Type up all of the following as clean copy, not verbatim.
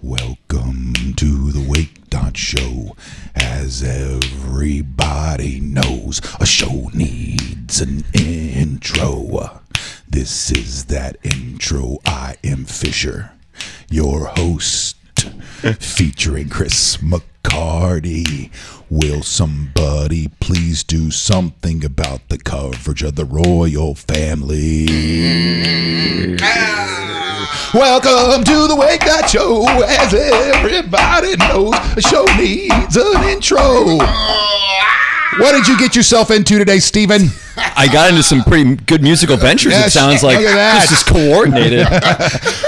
Welcome to the Wake.Show. As everybody knows, a show needs an intro. This is that intro. I am Fisher, your host, featuring Chris McCarty. Will somebody please do something about the coverage of the royal family? Welcome to the Wake.Show. As everybody knows, a show needs an intro. What did you get yourself into today, Steven? I got into some pretty good musical ventures. It sounds like this is coordinated.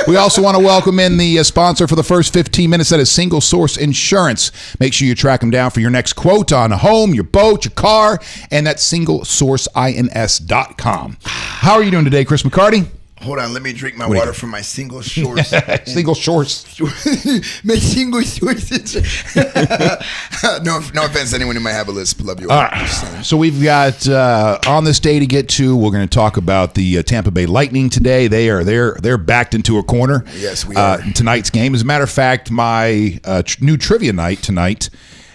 We also want to welcome in the sponsor for the first 15 minutes. That is Single Source Insurance. Make sure you track them down for your next quote on a home, your boat, your car, and that's singlesourceins.com. How are you doing today, Chris McCarty? Hold on, let me drink my water from my single source. Single source. My single source. No offense to anyone who might have a list. Love you all. So we've got on this day to get to. We're going to talk about the Tampa Bay Lightning today. They're backed into a corner. Yes, we are. In tonight's game. As a matter of fact, my new trivia night tonight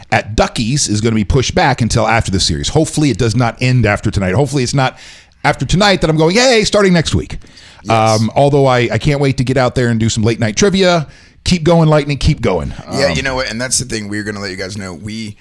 at Ducky's is going to be pushed back until after the series. Hopefully, it does not end after tonight. Hopefully, it's not after tonight that I'm going, yay, starting next week. Yes. Although I can't wait to get out there and do some late night trivia. Keep going, Lightning. Keep going. Yeah, you know what? And that's the thing. We're going to let you guys know. We're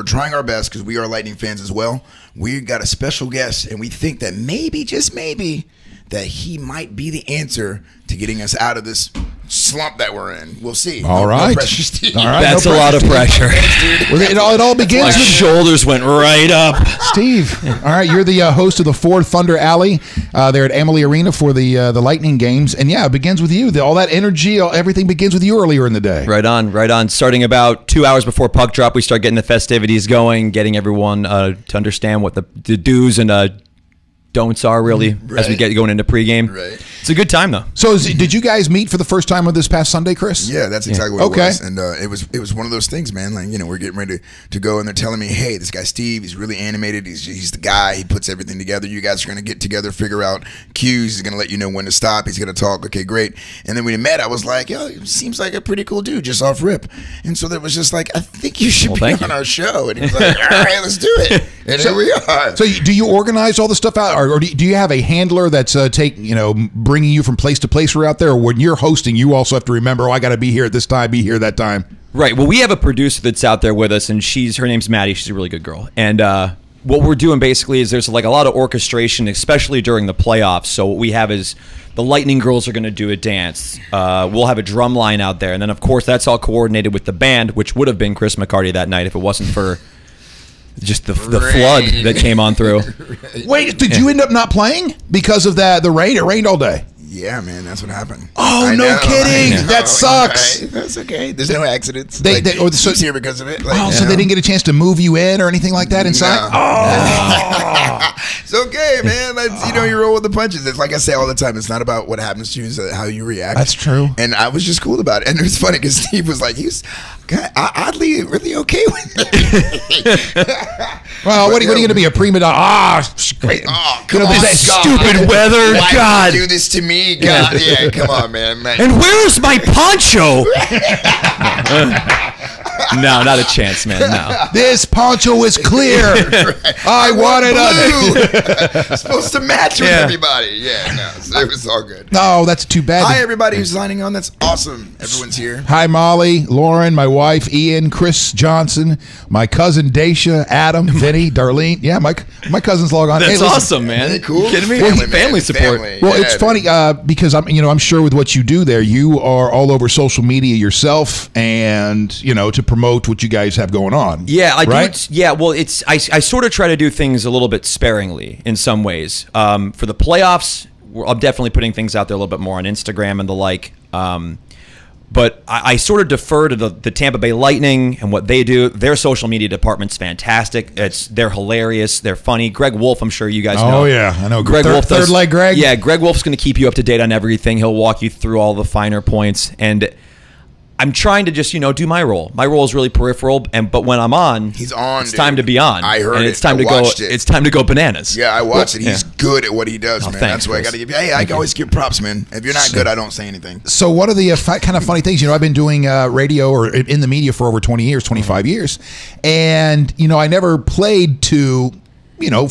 trying our best because we are Lightning fans as well. We got a special guest, and we think that maybe, just maybe, that he might be the answer to getting us out of this slump that we're in. We'll see. All right. No pressure, Steve. All right. That's a lot of pressure. It all begins My with shoulders went right up. Steve. All right, you're the host of the Ford Thunder Alley there at Amalie Arena for the Lightning games, and yeah, it begins with you. All that energy, everything begins with you earlier in the day. Right on, right on. Starting about 2 hours before puck drop, we start getting the festivities going, getting everyone to understand what the do's and don'ts are really as we get going into pregame. Right. It's a good time though. So did you guys meet for the first time on this past Sunday, Chris? Yeah, that's exactly what it was. And it was one of those things, man. Like, you know, we're getting ready to go, and they're telling me, hey, this guy Steve, he's really animated. He's the guy. He puts everything together. You guys are going to get together, figure out cues. He's going to let you know when to stop. He's going to talk. Okay, great. And then when we met, I was like, yo, he seems like a pretty cool dude, just off rip. And so there was just like, I think you should be on our show. And he was like, all right, let's do it. And here we are. So do you organize all the stuff out, or do you have a handler that's bringing you from place to place out there, or when you're hosting, you also have to remember, I got to be here at this time, be here that time? Right. Well, we have a producer that's out there with us, and her name's Maddie. She's a really good girl. And what we're doing basically is there's like a lot of orchestration, especially during the playoffs. So what we have is the Lightning girls are going to do a dance. We'll have a drum line out there, and then of course that's all coordinated with the band, which would have been Chris McCarty that night if it wasn't for just the flood that came on through. Wait, did you end up not playing because of the rain? It rained all day. Yeah, man, that's what happened. Oh, no kidding. That sucks. Right? That's okay. There's no accidents. So here because of it. Like, so they didn't get a chance to move you in or anything like that inside? No. Oh. It's okay, man. You roll with the punches. It's like I say all the time. It's not about what happens to you. It's how you react. That's true. And I was just cool about it. And it was funny because Steve was like, he was oddly really okay with it. Well, what are you going to be, a prima donna? Great. Oh, come on, this stupid weather. Why God. do this to me? God, yeah, come on, man. And where's my poncho? No, not a chance, man. No. This poncho is clear. Right. I wanted a supposed to match with everybody. Yeah, no, so it was all good. No, that's too bad. Hi, everybody who's signing on. That's awesome. Everyone's here. Hi, Molly, Lauren, my wife, Ian, Chris Johnson, my cousin Daisha, Adam, Vinny, Darlene. Yeah, my cousins log on. That's awesome, man. Isn't it cool? You kidding me? Family support. Family. Well, it's funny because I'm sure with what you do there, you are all over social media yourself, and to promote what you guys have going on. Yeah, I right? do. Yeah, well, I sort of try to do things a little bit sparingly in some ways. For the playoffs, I'm definitely putting things out there a little bit more on Instagram and the like. But I sort of defer to the Tampa Bay Lightning and what they do. Their social media department's fantastic. They're hilarious. They're funny. Greg Wolf, I'm sure you guys know. Oh, yeah. I know. Greg Wolf third leg Greg? Yeah, Greg Wolf's going to keep you up to date on everything. He'll walk you through all the finer points. And I'm trying to just, do my role. My role is really peripheral, but when I'm on, he's on. It's time to be on. I heard and it. It's time I to go. watched it. It's time to go bananas. Yeah, I watched it. He's good at what he does, man. Thanks, That's why I got to give you. Hey, I can always give props, man. If you're not good, I don't say anything. So one of the kind of funny things, I've been doing radio or in the media for over 20 years, 25 years, and I never played to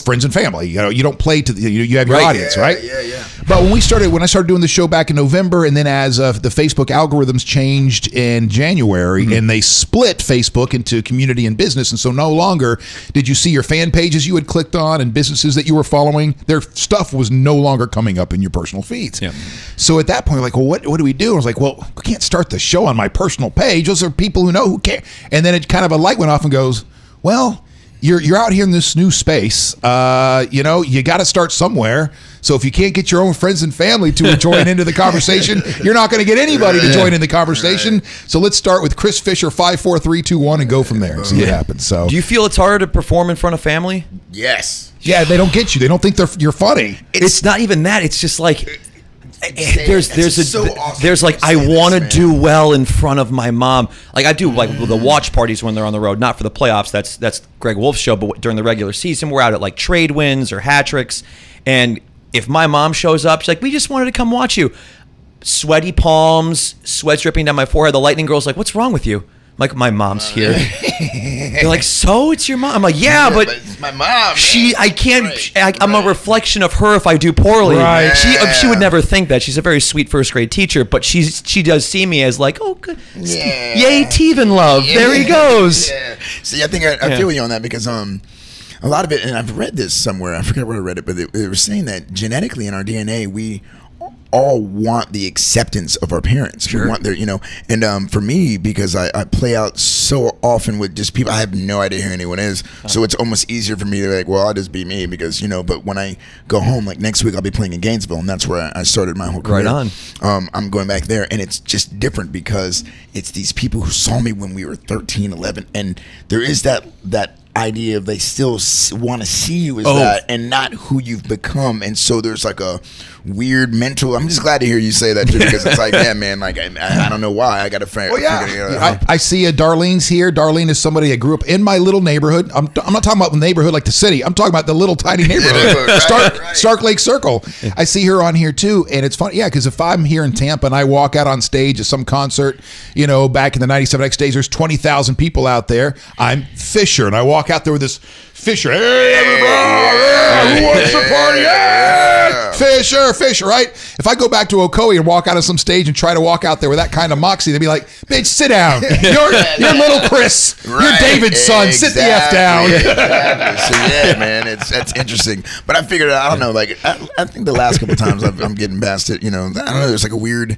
friends and family. You don't play to you have your audience, right? Yeah. But when I started doing the show back in November, and then as the Facebook algorithms changed in January, and they split Facebook into community and business, and so no longer did you see your fan pages you had clicked on and businesses that you were following. Their stuff was no longer coming up in your personal feeds. Yeah. So at that point, like, well, what do we do? I was like, well, we can't start the show on my personal page. Those are people who care. And then it kind of a light went off and goes, well, you're out here in this new space. You got to start somewhere. So if you can't get your own friends and family to join into the conversation, you're not going to get anybody to join in the conversation. Right. So let's start with Chris Fisher, 5, 4, 3, 2, 1, and go from there and see what happens. So, do you feel it's harder to perform in front of family? Yes. Yeah, they don't get you. They don't think you're funny. It's not even that. It's just like. There's like I want to do well in front of my mom. Like I do like the watch parties when they're on the road, not for the playoffs. That's Greg Wolf's show, but during the regular season, we're out at like trade wins or hat tricks. And if my mom shows up, she's like, "We just wanted to come watch you." Sweaty palms, sweat's dripping down my forehead. The Lightning Girl's like, "What's wrong with you?" I'm like, my mom's here. They're like, so it's your mom? I'm like, yeah, but it's my mom. I can't. I'm a reflection of her if I do poorly. Right. She would never think that. She's a very sweet first grade teacher, but she does see me as like, oh, good. Yeah. Yay, Teven love. Yeah. There he goes. Yeah. See, I think I feel you on that because a lot of it, and I've read this somewhere. I forget where I read it, but they were saying that genetically in our DNA, we all want the acceptance of our parents. Sure. We want their, and for me, because I play out so often with just people, I have no idea who anyone is. So it's almost easier for me to like, well, I'll just be me because, but when I go home, like next week I'll be playing in Gainesville, and that's where I started my whole career. Right on. I'm going back there, and it's just different because it's these people who saw me when we were 13, 11, and there is that idea of they still want to see you as that and not who you've become. And so there's like a weird mental, I'm just glad to hear you say that too, because it's like, yeah, man, like I don't know why I got to figure it out. I see Darlene's here. Darlene is somebody that grew up in my little neighborhood. I'm not talking about the neighborhood like the city. I'm talking about the little tiny neighborhood. Stark Lake Circle. I see her on here too, and it's funny, because if I'm here in Tampa and I walk out on stage at some concert, back in the 97X days, there's 20,000 people out there. I'm Fisher, and I walk out there with this Fisher. Hey, everybody! Who wants to party? Yeah. Fisher, right? If I go back to Ocoee and walk out of some stage and try to walk out there with that kind of moxie, they'd be like, bitch, sit down. You're little Chris. Right. You're David's son. Exactly. Sit the F down. Exactly. So, yeah, man, that's interesting. But I figured out, I don't know, like, I think the last couple of times I'm getting past it, I don't know, there's like a weird,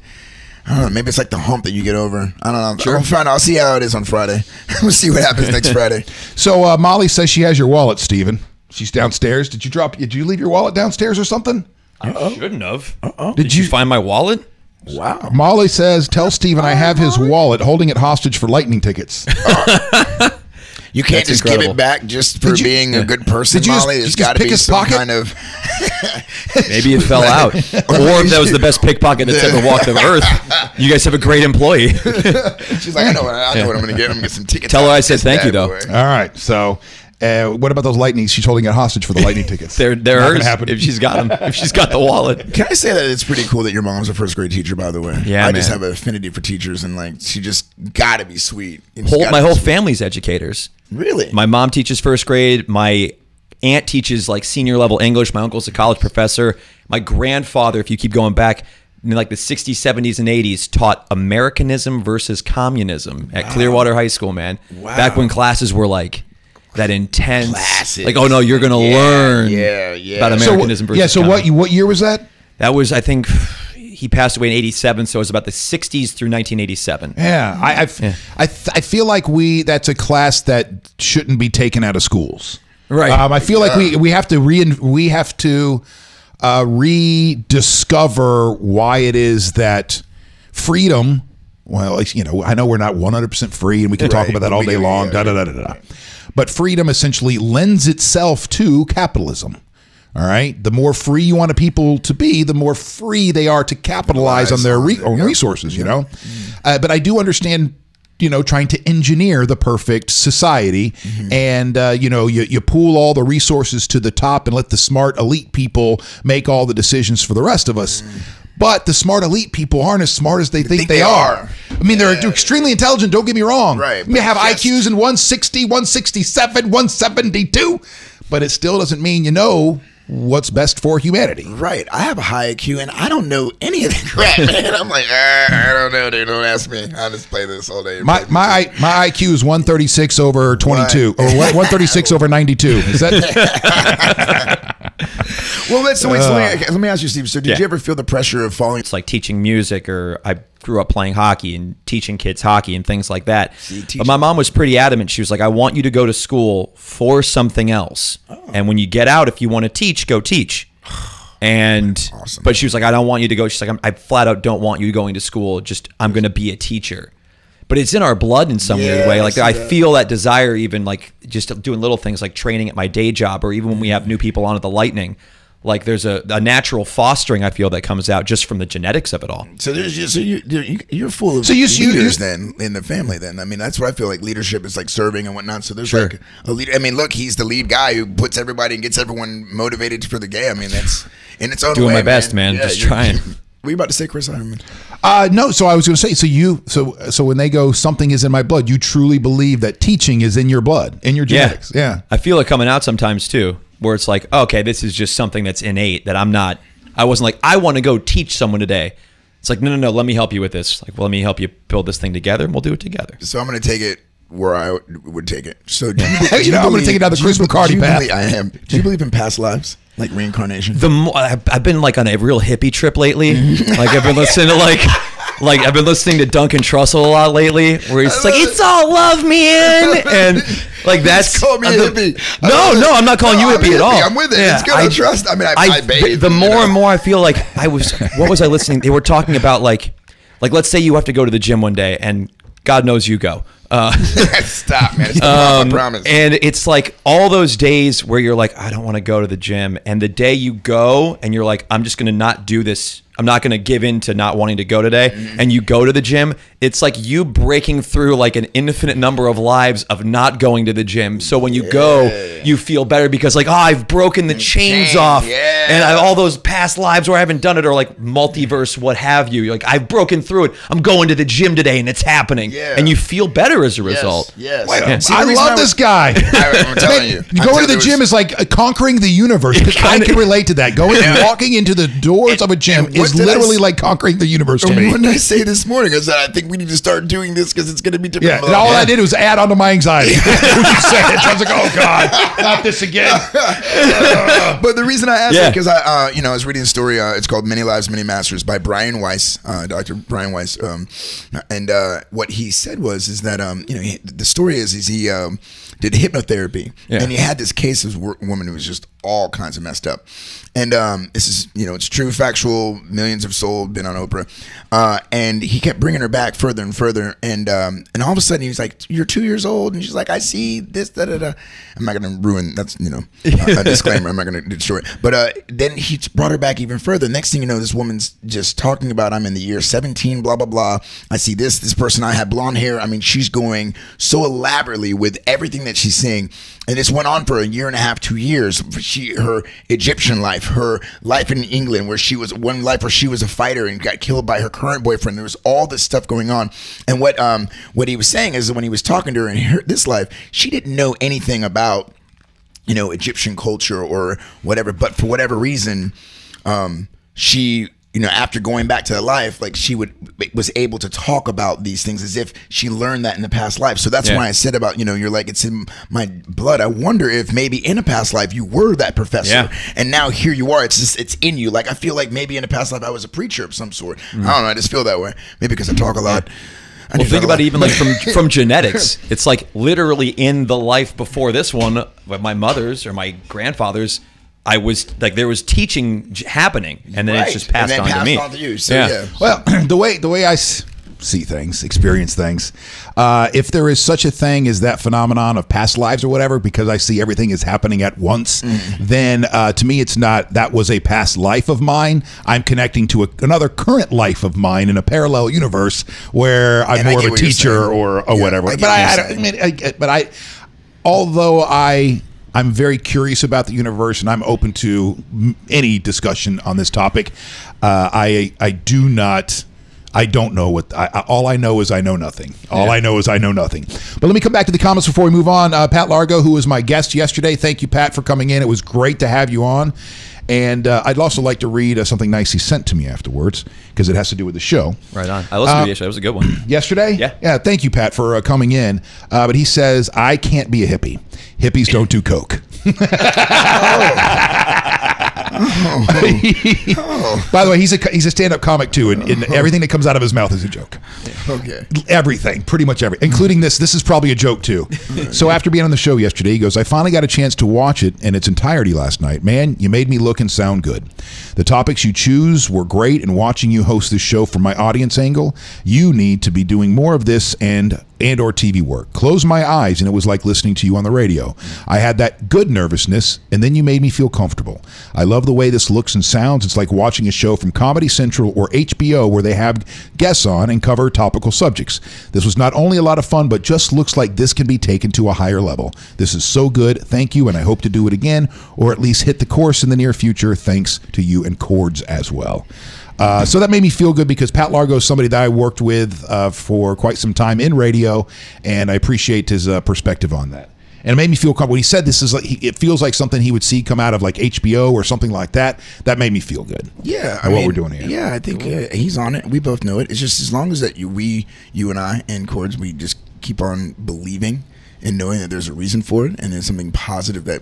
I don't know, maybe it's like the hump that you get over. I don't know. Sure. I'll see how it is on Friday. We'll see what happens next Friday. So Molly says she has your wallet, Steven. She's downstairs. Did you leave your wallet downstairs or something? I shouldn't have. Did you find my wallet? Wow. Molly says, tell Steven I have his wallet, holding it hostage for Lightning tickets. You can't just give it back just for being a good person, Molly. There's got to be some kind of... Maybe it fell out. Or if that was the best pickpocket that's ever walked the earth. You guys have a great employee. She's like, I know what I'm going to get. I'm going to get some tickets. Tell her I said thank you, though. All right. So... what about those Lightnings? She's holding it hostage for the Lightning tickets. They're hers if she's got them. If she's got the wallet. Can I say that it's pretty cool that your mom's a first grade teacher, by the way? Yeah, I just have an affinity for teachers, and like she just got to be sweet. My whole family's educators. Really? My mom teaches first grade. My aunt teaches like senior level English. My uncle's a college professor. My grandfather, if you keep going back, in like the 60s, 70s, and 80s, taught Americanism versus communism at Clearwater High School, man. Wow. Back when classes were like that intense, classic. Like, oh no, you're gonna learn about Americanism versus so what year was that? That was, I think, he passed away in '87, so it was about the '60s through 1987. Yeah, I feel like that's a class that shouldn't be taken out of schools. Right. I feel like we have to rediscover why it is that freedom. Well, I know we're not 100% free, and we can talk about that all day long. But freedom essentially lends itself to capitalism. All right. The more free you want people to be, the more free they are to capitalize on their own resources, you know. But I do understand, you know, trying to engineer the perfect society, and you know, you pool all the resources to the top and let the smart elite people make all the decisions for the rest of us. But the smart elite people aren't as smart as they think they are. I mean, they're extremely intelligent, don't get me wrong. Right. They have IQs in 160, 167, 172, but it still doesn't mean you know what's best for humanity. Right. I have a high IQ and I don't know any of that crap, man. I'm like, I don't know, dude. Don't ask me. I'll just play this all day. My IQ is 136 over 22, or 136 over 92. Is that? Well, let me ask you, Steve. So, did you ever feel the pressure of falling? It's like teaching music, or I grew up playing hockey and teaching kids hockey and things like that. But my mom was pretty adamant. She was like, I want you to go to school for something else. And when you get out, if you want to teach, go teach. And but she was like, I don't want you to go. She's like, I flat out don't want you going to school. Just, I'm going to be a teacher. But it's in our blood in some weird way. Like, I feel that desire, even like just doing little things like training at my day job, or even when we have new people on at the Lightning. Like, there's a natural fostering, I feel, that comes out just from the genetics of it all. So you're full of leaders then in the family. Then, I mean, that's what I feel like. Leadership is like serving and whatnot. So there's like a leader. I mean, look, he's the lead guy who puts everybody and gets everyone motivated for the game. I mean, that's in its own way. Doing my best, man. Just trying. Were you about to say Chris Ironman? No, so I was going to say, so when they go, something is in my blood, you truly believe that teaching is in your blood, in your genetics. Yeah. I feel it coming out sometimes too, where it's like, okay, this is just something that's innate that I wasn't like, I want to go teach someone today. It's like, no, let me help you with this. Like, well, let me help you build this thing together and we'll do it together. So I'm going to take it where I would take it. So do I'm going to take it down the Chris McCarty path. I am. Do you believe in past lives? Like reincarnation? I've been like on a real hippie trip lately. Like, I've been listening to like I've been listening to Duncan Trussell a lot lately, where he's like, "It's all love, man," and like that's. Call me a hippie. No, I'm not calling you hippie at all. I'm with it. Yeah, it's good. I trust. I mean, I bathe. The more and more I feel like what was I listening? They were talking about like let's say you have to go to the gym one day, and God knows you go. Stop, man. It's I promise. And it's like all those days where you're like, I don't want to go to the gym, and the day you go and you're like, I'm just going to not do this. I'm not going to give in to not wanting to go today. And you go to the gym. It's like you breaking through like an infinite number of lives of not going to the gym. So when you go, you feel better because like, oh, I've broken the chains off. And all those past lives where I haven't done it, or like multiverse, what have you. You're like, I've broken through it. I'm going to the gym today and it's happening. And you feel better as a result. I love this guy. I'm telling you. Going to the gym is like conquering the universe. I can relate to that. Going and walking into the doors of a gym is literally like conquering the universe to me. What did I say this morning? I said, I think we need to start doing this because it's going to be different. Yeah, and all I did was add on to my anxiety. I was like, oh God, not this again. But the reason I asked it, because I was reading a story. It's called Many Lives, Many Masters by Brian Weiss, Dr. Brian Weiss. And what he said is that, the story is he did hypnotherapy. And he had this case of this woman who was just all kinds of messed up. And this is, it's true, factual, millions have sold, been on Oprah. And he kept bringing her back further and further. And all of a sudden he was like, you're 2 years old. And she's like, I see this, da-da-da. I'm not going to ruin, that's, a disclaimer. I'm not going to destroy it. But then he brought her back even further. Next thing you know, this woman's just talking about, I'm in the year 17, blah, blah, blah. I see this person, I have blonde hair. I mean, she's going so elaborately with everything that she's saying. And this went on for a year and a half, 2 years. Her Egyptian life, her life in England, where she was one life where she was a fighter and got killed by her current boyfriend. There was all this stuff going on. And what he was saying is that when he was talking to her in this life, she didn't know anything about, Egyptian culture or whatever. But for whatever reason, she, after going back to the life, like she was able to talk about these things as if she learned that in the past life. So that's why I said about, you're like, it's in my blood. I wonder if maybe in a past life you were that professor and now here you are. It's in you. Like, I feel like maybe in a past life I was a preacher of some sort. I don't know. I just feel that way. Maybe because I talk a lot. Well, think about it even like from genetics. It's like literally in the life before this one, my mother's or my grandfather's, I was like, there was teaching happening, and then it's just passed on to me. So, Well, the way I see things, experience things. If there is such a thing as that phenomenon of past lives or whatever, because I see everything is happening at once, then to me it's not that was a past life of mine. I'm connecting to another current life of mine in a parallel universe where I'm more of a teacher or whatever. Although I'm very curious about the universe and I'm open to any discussion on this topic, I don't know what. All I know is I know nothing. All I know is I know nothing. But let me come back to the comments before we move on. Pat Largo, who was my guest yesterday, thank you, Pat, for coming in. It was great to have you on. And I'd also like to read something nice he sent to me afterwards because it has to do with the show. Right on. I listened to it yesterday. It was a good one. Yesterday? Yeah. Yeah, thank you, Pat, for coming in. But he says, I can't be a hippie. Hippies don't do coke. By the way, he's a stand-up comic too, and everything that comes out of his mouth is a joke. Okay. Everything, pretty much everything, including this. This is probably a joke too. So after being on the show yesterday, he goes, I finally got a chance to watch it in its entirety last night. Man, you made me look and sound good. The topics you choose were great, and watching you host this show from my audience angle, you need to be doing more of this and or TV work. Closed my eyes and it was like listening to you on the radio. I had that good nervousness and then you made me feel comfortable. I love the way this looks and sounds. It's like watching a show from Comedy Central or HBO where they have guests on and cover topical subjects. This was not only a lot of fun, but just looks like this can be taken to a higher level. This is so good. Thank you, and I hope to do it again or at least hit the course in the near future. Thanks to you and Cords as well. So that made me feel good because Pat Largo is somebody that I worked with for quite some time in radio, and I appreciate his perspective on that. And it made me feel comfortable. When he said this is like, it feels like something he would see come out of like HBO or something like that. That made me feel good. Yeah, what we're doing here. Yeah, I think he's on it. We both know it. It's just as long as that you and I and Cords, we just keep on believing and knowing that there's a reason for it and it's something positive that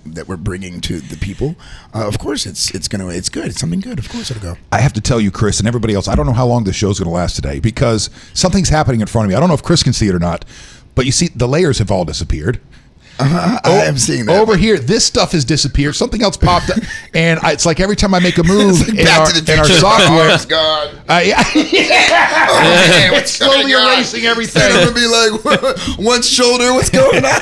that we're bringing to the people. Of course, it's good. It's something good. Of course, it'll go. I have to tell you, Chris, and everybody else, I don't know how long this show's going to last today because something's happening in front of me. I don't know if Chris can see it or not, but you see, the layers have all disappeared. I am seeing that. Over here, this stuff has disappeared. Something else popped up, and it's like every time I make a move like in our software, it's gone. It's slowly erasing everything. I'm gonna be like, one shoulder. What's going on?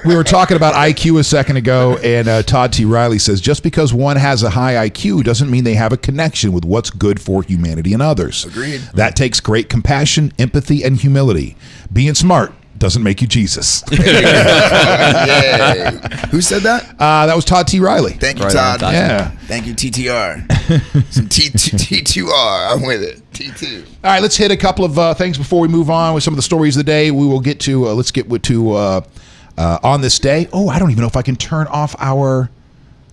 We were talking about IQ a second ago, and Todd T. Riley says just because one has a high IQ doesn't mean they have a connection with what's good for humanity and others. Agreed. That takes great compassion, empathy, and humility. Being smart doesn't make you Jesus. Yay. Who said that? That was Todd T. Riley. Thank you, Right Todd. on, Yeah. Thank you, TTR. Some T2R. I'm with it. T2. All right, let's hit a couple of things before we move on with some of the stories of the day. We will get to, let's get to On This Day. Oh, I don't even know if I can turn off our...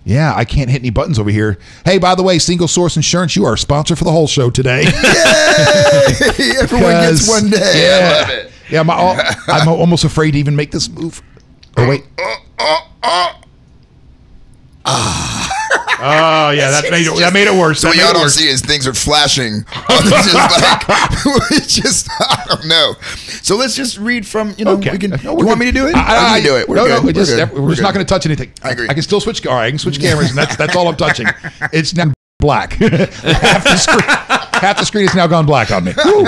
Yeah, I can't hit any buttons over here. Hey, by the way, Single Source Insurance, you are a sponsor for the whole show today. Yay! Everyone gets one day. Yeah. I love it. Yeah, I'm almost afraid to even make this move. Oh, wait. Oh, yeah, that made it worse. So what y'all don't see is things are flashing. It's just, I don't know. So let's just read from, Okay. we can, No, you want me to do it? I can do it. We're We're good. just not going to touch anything. I agree. I can still switch. All right, I can switch cameras, and that's all I'm touching. It's now black. half the screen has now gone black on me. Woo.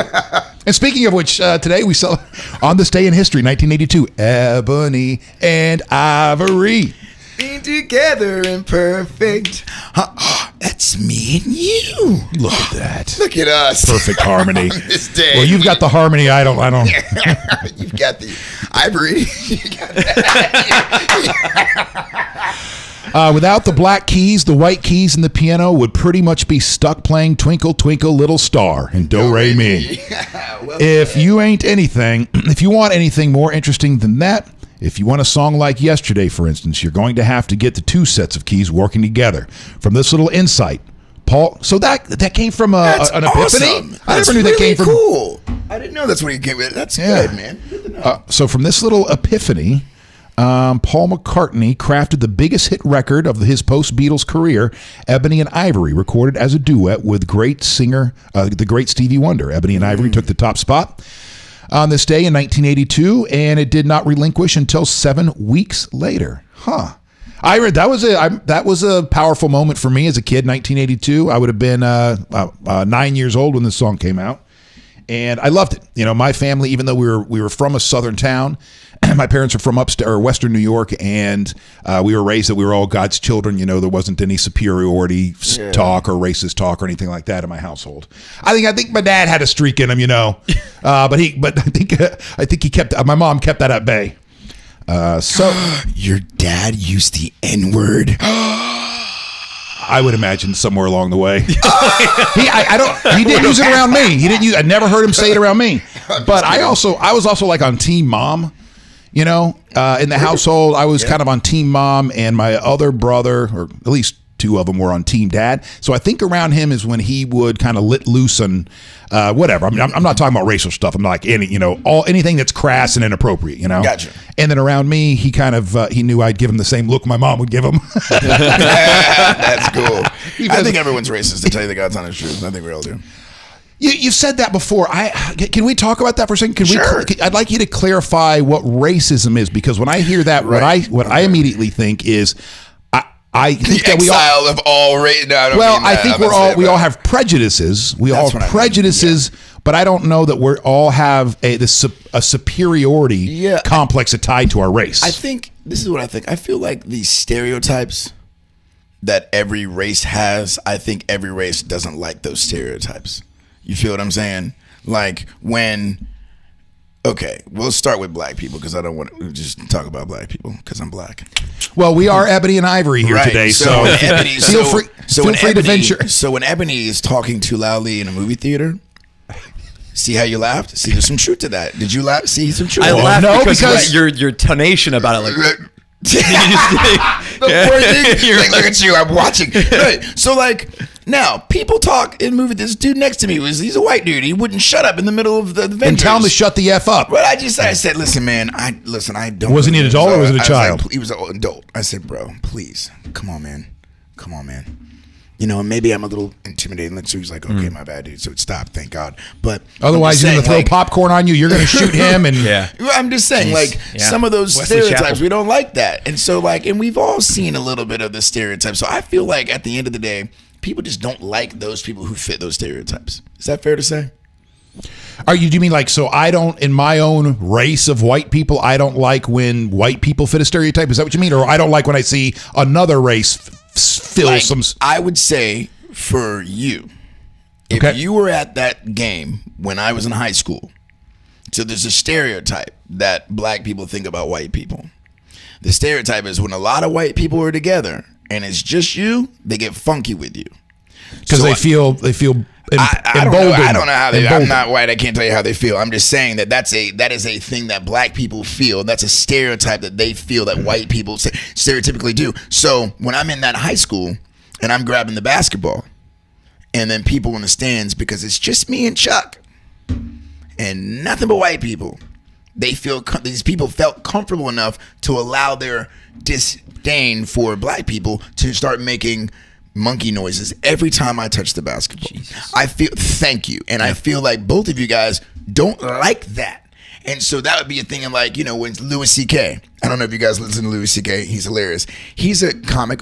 And speaking of which, today we saw On This Day in History, 1982, Ebony and Ivory. Being together and perfect. That's me and you. Look at that. Look at us. Perfect harmony. On this day. Well, you've got the harmony. I don't. You've got the ivory. You got that. Without the black keys, the white keys, and the piano would pretty much be stuck playing Twinkle, Twinkle, Little Star and Do, Re, Mi. Well, If you want anything more interesting than that, if you want a song like Yesterday, for instance, you're going to have to get the two sets of keys working together. From this little insight, Paul. So that came from an epiphany. Awesome. I never knew that came from. Cool. I didn't know that's what he came with. That's good, man. Good to know. So from this little epiphany, Paul McCartney crafted the biggest hit record of his post-Beatles career, Ebony and Ivory, recorded as a duet with great singer, the great Stevie Wonder. Ebony and Ivory took the top spot on this day in 1982, and it did not relinquish until 7 weeks later. I read that was a powerful moment for me as a kid. 1982. I would have been 9 years old when this song came out, and I loved it. You know, my family, even though we were from a southern town, my parents are from upstate or Western New York, and we were raised that we were all God's children. You know, there wasn't any superiority talk or racist talk or anything like that in my household. I think my dad had a streak in him, you know, but I think he kept my mom kept that at bay. So your dad used the N-word. I would imagine somewhere along the way. He didn't use it around me. I never heard him say it around me. But I was also like on Team Mom. You know, in the household, I was kind of on Team Mom, and my other brother, or at least two of them, were on Team Dad. So I think around him is when he would kind of let loose on whatever. I mean, I'm not talking about racial stuff. I'm like anything that's crass and inappropriate. You know, gotcha. And then around me, he kind of he knew I'd give him the same look my mom would give him. That's cool. I think everyone's racist, to tell you the God's honest truth. I think we all do. You said that before. Can we talk about that for a second? Sure. I'd like you to clarify what racism is, because when I hear that, what I immediately think is, I think that we all of all race. No, I think we all have prejudices. We all have prejudices, but I don't know that we all have a superiority complex tied to our race. I think this is what I think. I feel like these stereotypes that every race has, I think every race doesn't like those stereotypes. You feel what I'm saying? Like okay, we'll start with black people, because I don't want to just talk about black people because I'm black. Well, we are Ebony and Ivory here today, so feel free to venture. So when Ebony is talking too loudly in a movie theater, see how you laughed? See, there's some truth to that. Did you laugh? See some truth? I laughed because your tonation about it, like. Look at you, I'm watching. Right. So like now people talk in movie. This dude next to me he's a white dude. He wouldn't shut up in the middle of the Avengers. And tell him to shut the F up. But I said, listen, man, I don't. Was he an adult or was it a child? He was an adult. I said, bro, please, come on, man. You know, and maybe I'm a little intimidating. So he's like, okay, my bad, dude. So it stopped, thank God. But otherwise, you're going to throw popcorn on you. You're going to shoot him. And I'm just saying, some of those stereotypes, we don't like that. And so, and we've all seen a little bit of the stereotypes. So I feel like at the end of the day, people just don't like those people who fit those stereotypes. Is that fair to say? Do you mean like, so I don't, in my own race of white people, I don't like when white people fit a stereotype? Is that what you mean? Or I don't like when I see another race fill some... I would say for you, if you were at that game when I was in high school, so there's a stereotype that black people think about white people. The stereotype is when a lot of white people are together and it's just you, they get funky with you. Because they feel I don't know how they. I'm not white. I can't tell you how they feel. I'm just saying that is a thing that black people feel. That's a stereotype that they feel that white people stereotypically do. So when I'm in that high school and I'm grabbing the basketball, and then people in the stands, because it's just me and Chuck and nothing but white people, these people felt comfortable enough to allow their disdain for black people to start making monkey noises every time I touch the basketball. Jesus. I feel like both of you guys don't like that. And so that would be a thing in when Louis C.K. I don't know if you guys listen to Louis C.K. He's hilarious. He's a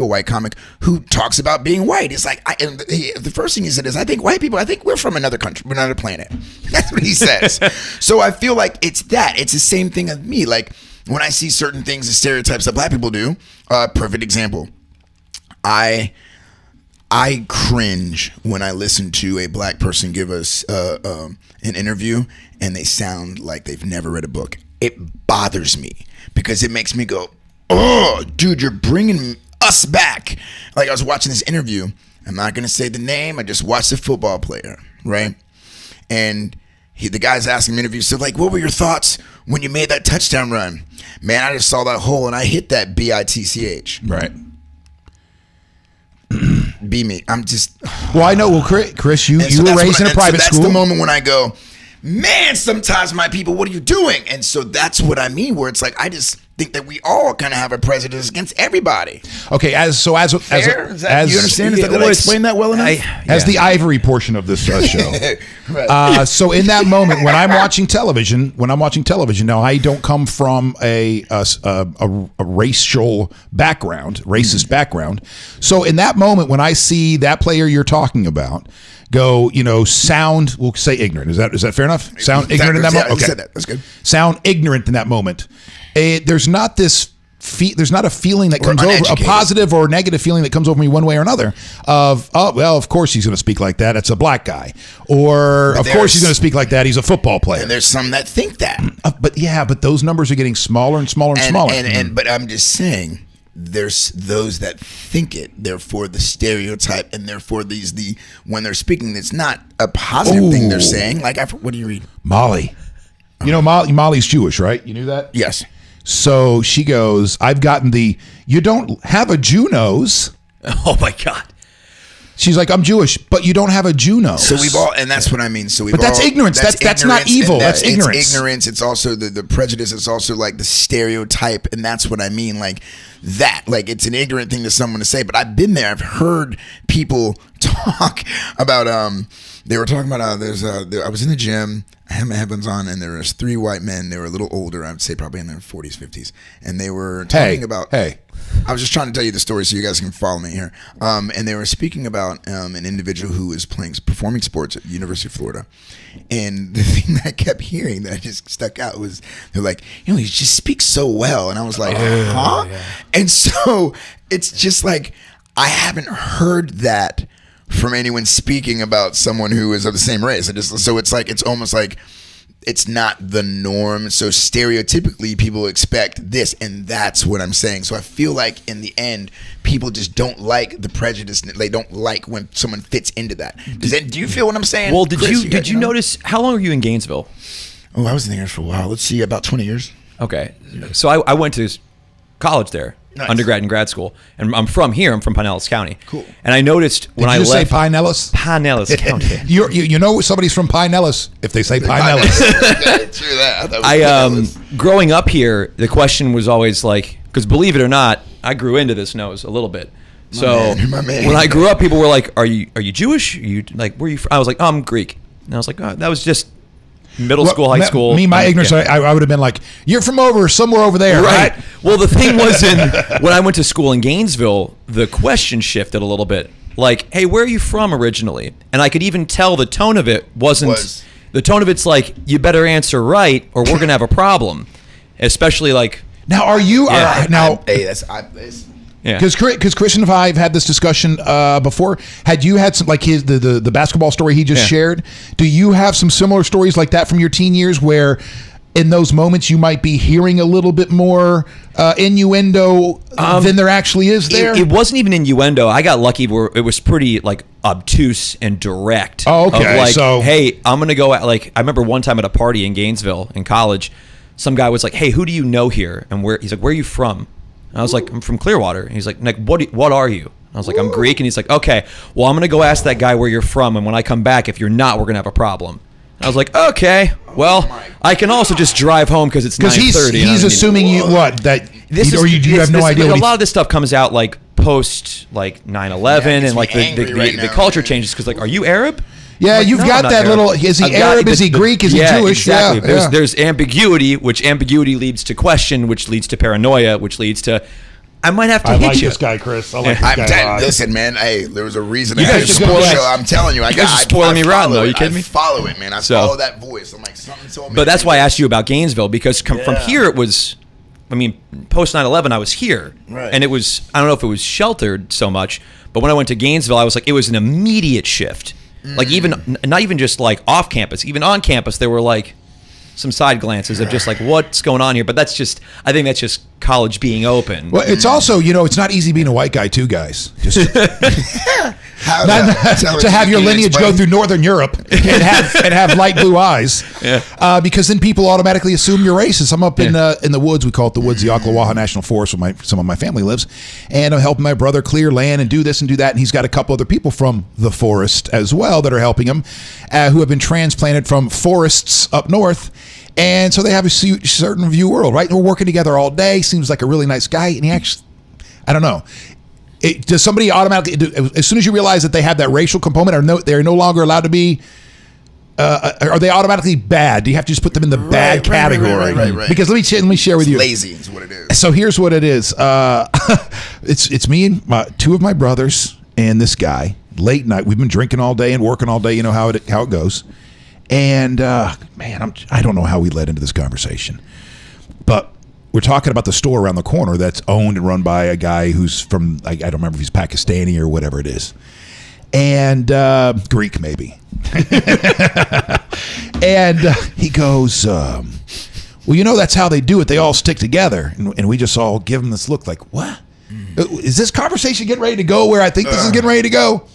white comic who talks about being white. It's like, the first thing he said is, I think white people, we're from another country, we're another planet. That's what he says. So I feel like it's the same thing of me. Like when I see certain things and stereotypes that black people do, perfect example. I cringe when I listen to a black person give us an interview and they sound like they've never read a book. It bothers me because it makes me go, oh, dude, you're bringing us back. Like I was watching this interview. I'm not going to say the name. I just watched the football player, right? And the guy's asking him interviews. So what were your thoughts when you made that touchdown run? Man, I just saw that hole and I hit that bitch. Right. Be me. I'm just. Well, I know. Well, Chris, you were raised in a private school. That's the moment when I go, man, sometimes my people, what are you doing? And so that's what I mean, where it's like, think that we all kind of have a prejudice against everybody. Okay, Fair? Is that, you understand? Did I explain that well enough? As the ivory portion of this show. Right. So in that moment, when I'm watching television, now I don't come from a racial background, racist background. So in that moment, when I see that player you're talking about go, sound, we'll say ignorant. Is that fair enough? Sound ignorant in that moment? Yeah, okay. you said that. That's good. Sound ignorant in that moment. There's not this. There's not a feeling that comes over, a positive or negative feeling that comes over me one way or another of, oh, well, of course he's going to speak like that. It's a black guy. Or, of course he's going to speak like that. He's a football player. And there's some that think that. But those numbers are getting smaller and smaller and smaller. But I'm just saying, there's those that think it, therefore the stereotype, and therefore when they're speaking, it's not a positive thing they're saying. Like, what do you read? Molly. Molly's Jewish, right? You knew that? Yes. So she goes, I've gotten you don't have a Jew nose. Oh my God. She's like, I'm Jewish, but you don't have a Jew nose. So we've all, and that's what I mean. So but that's ignorance. That's not evil. That's ignorance. It's ignorance. It's also the prejudice. It's also like the stereotype, and that's what I mean. Like that. Like it's an ignorant thing to someone to say. But I've been there. I've heard people talk about. They were talking about I was in the gym. I had my headphones on, and there was 3 white men. They were a little older. I would say probably in their 40s, 50s, and they were talking about. Hey. I was just trying to tell you the story so you guys can follow me here. And they were speaking about an individual who was performing sports at the University of Florida. And the thing that I kept hearing that just stuck out was they're like, he just speaks so well. And I was like, huh? Yeah. And so it's just like I haven't heard that from anyone speaking about someone who is of the same race. So it's like it's almost like it's not the norm. So stereotypically, people expect this, and that's what I'm saying. So I feel like in the end, people just don't like the prejudice. They don't like when someone fits into that. Do you feel what I'm saying? Well, did you notice how long were you in Gainesville? Oh, I was in there for a while. Let's see, about 20 years. Okay, so I went to college there. Nice. Undergrad and grad school, and I'm from here. I'm from Pinellas County. Cool. And I noticed when I left. Did you say Pinellas? Pinellas County. You know somebody's from Pinellas if they say Pinellas. True that. Growing up here, the question was always like, because believe it or not, I grew into this nose a little bit. So my man. When I grew up, people were like, "Are you Jewish? Are you like where are you from?" I was like, "Oh, I'm Greek." And I was like, "Oh, that was just." Middle school, high school. My ignorance, yeah. I would have been like, you're from somewhere over there, right? Well, the thing was, when I went to school in Gainesville, the question shifted a little bit. Like, hey, where are you from originally? And I could even tell the tone of it wasn't. The tone of it's like, you better answer right, or we're gonna have a problem. Especially like. Now, are you Yeah. Because Christian and I have had this discussion before. Had you had some, like the basketball story he just shared? Do you have some similar stories like that from your teen years where in those moments you might be hearing a little bit more innuendo than there actually is there? It wasn't even innuendo. I got lucky where it was pretty like obtuse and direct. Oh, okay. Of like, hey, I'm going to go at, like, I remember one time at a party in Gainesville in college, some guy was like, hey, who do you know here? And he's like, where are you from? And I was like, I'm from Clearwater. And he's like, what are you? I was like, I'm Greek. And he's like, okay, well, I'm going to go ask that guy where you're from. And when I come back, if you're not, we're going to have a problem. And I was like, okay, well, I can also just drive home because it's 9:30. Because he's assuming you have no idea. A lot of this stuff comes out like post like 9/11 and like the culture changes because like, are you Arab? Yeah, like, you've got that Arab. little. Is he Arab? Is he Greek? Is he Jewish? Exactly. Yeah, there's ambiguity, which ambiguity leads to question, which leads to paranoia, which leads to. I might have to hit you. I like this guy, Chris. I like this guy. Listen, man. Hey, there was a reason. You guys spoil show. I'm telling you, you guys are spoiling me rotten, though. You kidding me? I follow it, man. I follow that voice. I'm like something so amazing. But that's why I asked you about Gainesville because from here it was. I mean, post 9/11, I was here, and it was. I don't know if it was sheltered so much, but when I went to Gainesville, I was like, it was an immediate shift. Like even not even just like off campus, even on campus, there were like some side glances of just like what's going on here. But that's just, I think that's just college being open. Well, it's also, it's not easy being a white guy too, guys. Just to have your lineage go through Northern Europe and have light blue eyes, because then people automatically assume you're racist. I'm up in the woods. We call it the woods, the Ocklawaha National Forest, where some of my family lives, and I'm helping my brother clear land and do this and do that. And he's got a couple other people from the forest as well that are helping him, who have been transplanted from forests up north. And so they have a certain view world, right? And we're working together all day. Seems like a really nice guy. And he actually, I don't know. Does somebody automatically, as soon as you realize that they have that racial component, they're no longer allowed to be, are they automatically bad? Do you have to just put them in the bad category? Right. Because let me share with you. Lazy is what it is. So here's what it is. It's me and two of my brothers and this guy. Late night. We've been drinking all day and working all day. You know how it goes. And man, I don't know how we led into this conversation, but we're talking about the store around the corner that's owned and run by a guy who's from, I don't remember if he's Pakistani or whatever it is. And Greek, maybe. And he goes, well, you know, that's how they do it. They all stick together. And we just all give him this look like, what? Is this conversation getting ready to go where I think this is getting ready to go?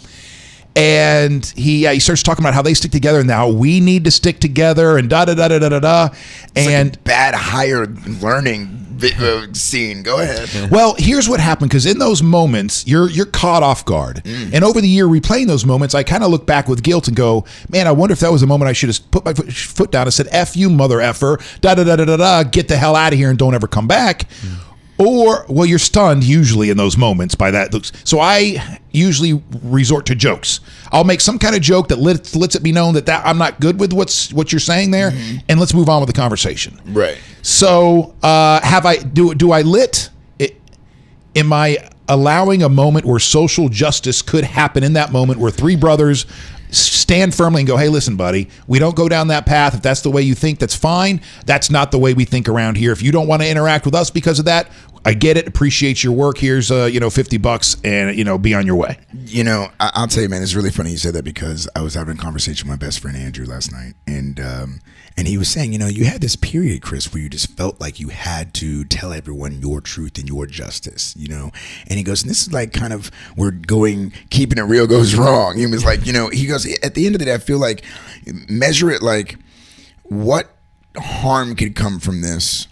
And he starts talking about how they stick together and now we need to stick together and da-da-da-da-da-da. And like bad higher learning scene. Go ahead. Well, here's what happened, because in those moments, you're caught off guard. And over the year replaying those moments, I kind of look back with guilt and go, man, I wonder if that was a moment I should have put my foot down and said, F you, mother effer, da-da-da-da-da-da, get the hell out of here and don't ever come back. Or, well, you're stunned usually in those moments by that. So I usually resort to jokes. I'll make some kind of joke that lets it be known that I'm not good with what you're saying there, and let's move on with the conversation. Right. So do I lit? Am I allowing a moment where social justice could happen in that moment where three brothers stand firmly and go, hey, listen, buddy, we don't go down that path. If that's the way you think, that's fine. That's not the way we think around here. If you don't want to interact with us because of that, I get it. Appreciate your work. Here's $50 and be on your way. I'll tell you, man, it's really funny you said that, because I was having a conversation with my best friend Andrew last night, and he was saying, you had this period, Chris, where you just felt like you had to tell everyone your truth and your justice, and he goes, and this is like kind of where keeping it real goes wrong. He was like, he goes, at the end of the day, I feel like measure it like what harm could come from this.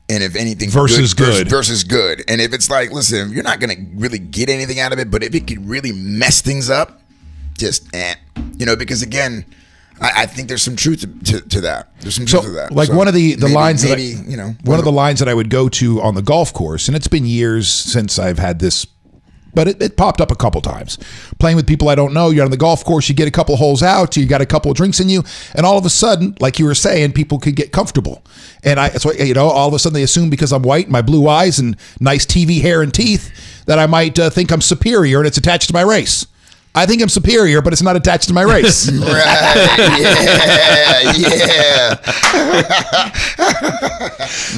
And if anything, versus good. And if it's like, listen, you're not going to really get anything out of it, but if it could really mess things up, just, because again, I think there's some truth to that. There's some truth to that. Like one of the lines one of the lines that I would go to on the golf course, and it's been years since I've had this, but it popped up a couple times. Playing with people I don't know, you're on the golf course, you get a couple holes out, you got a couple of drinks in you, and all of a sudden, like you were saying, people could get comfortable. And all of a sudden they assume because I'm white, my blue eyes, and nice TV hair and teeth, that I might think I'm superior and it's attached to my race. I think I'm superior, but it's not attached to my race. Right. Yeah.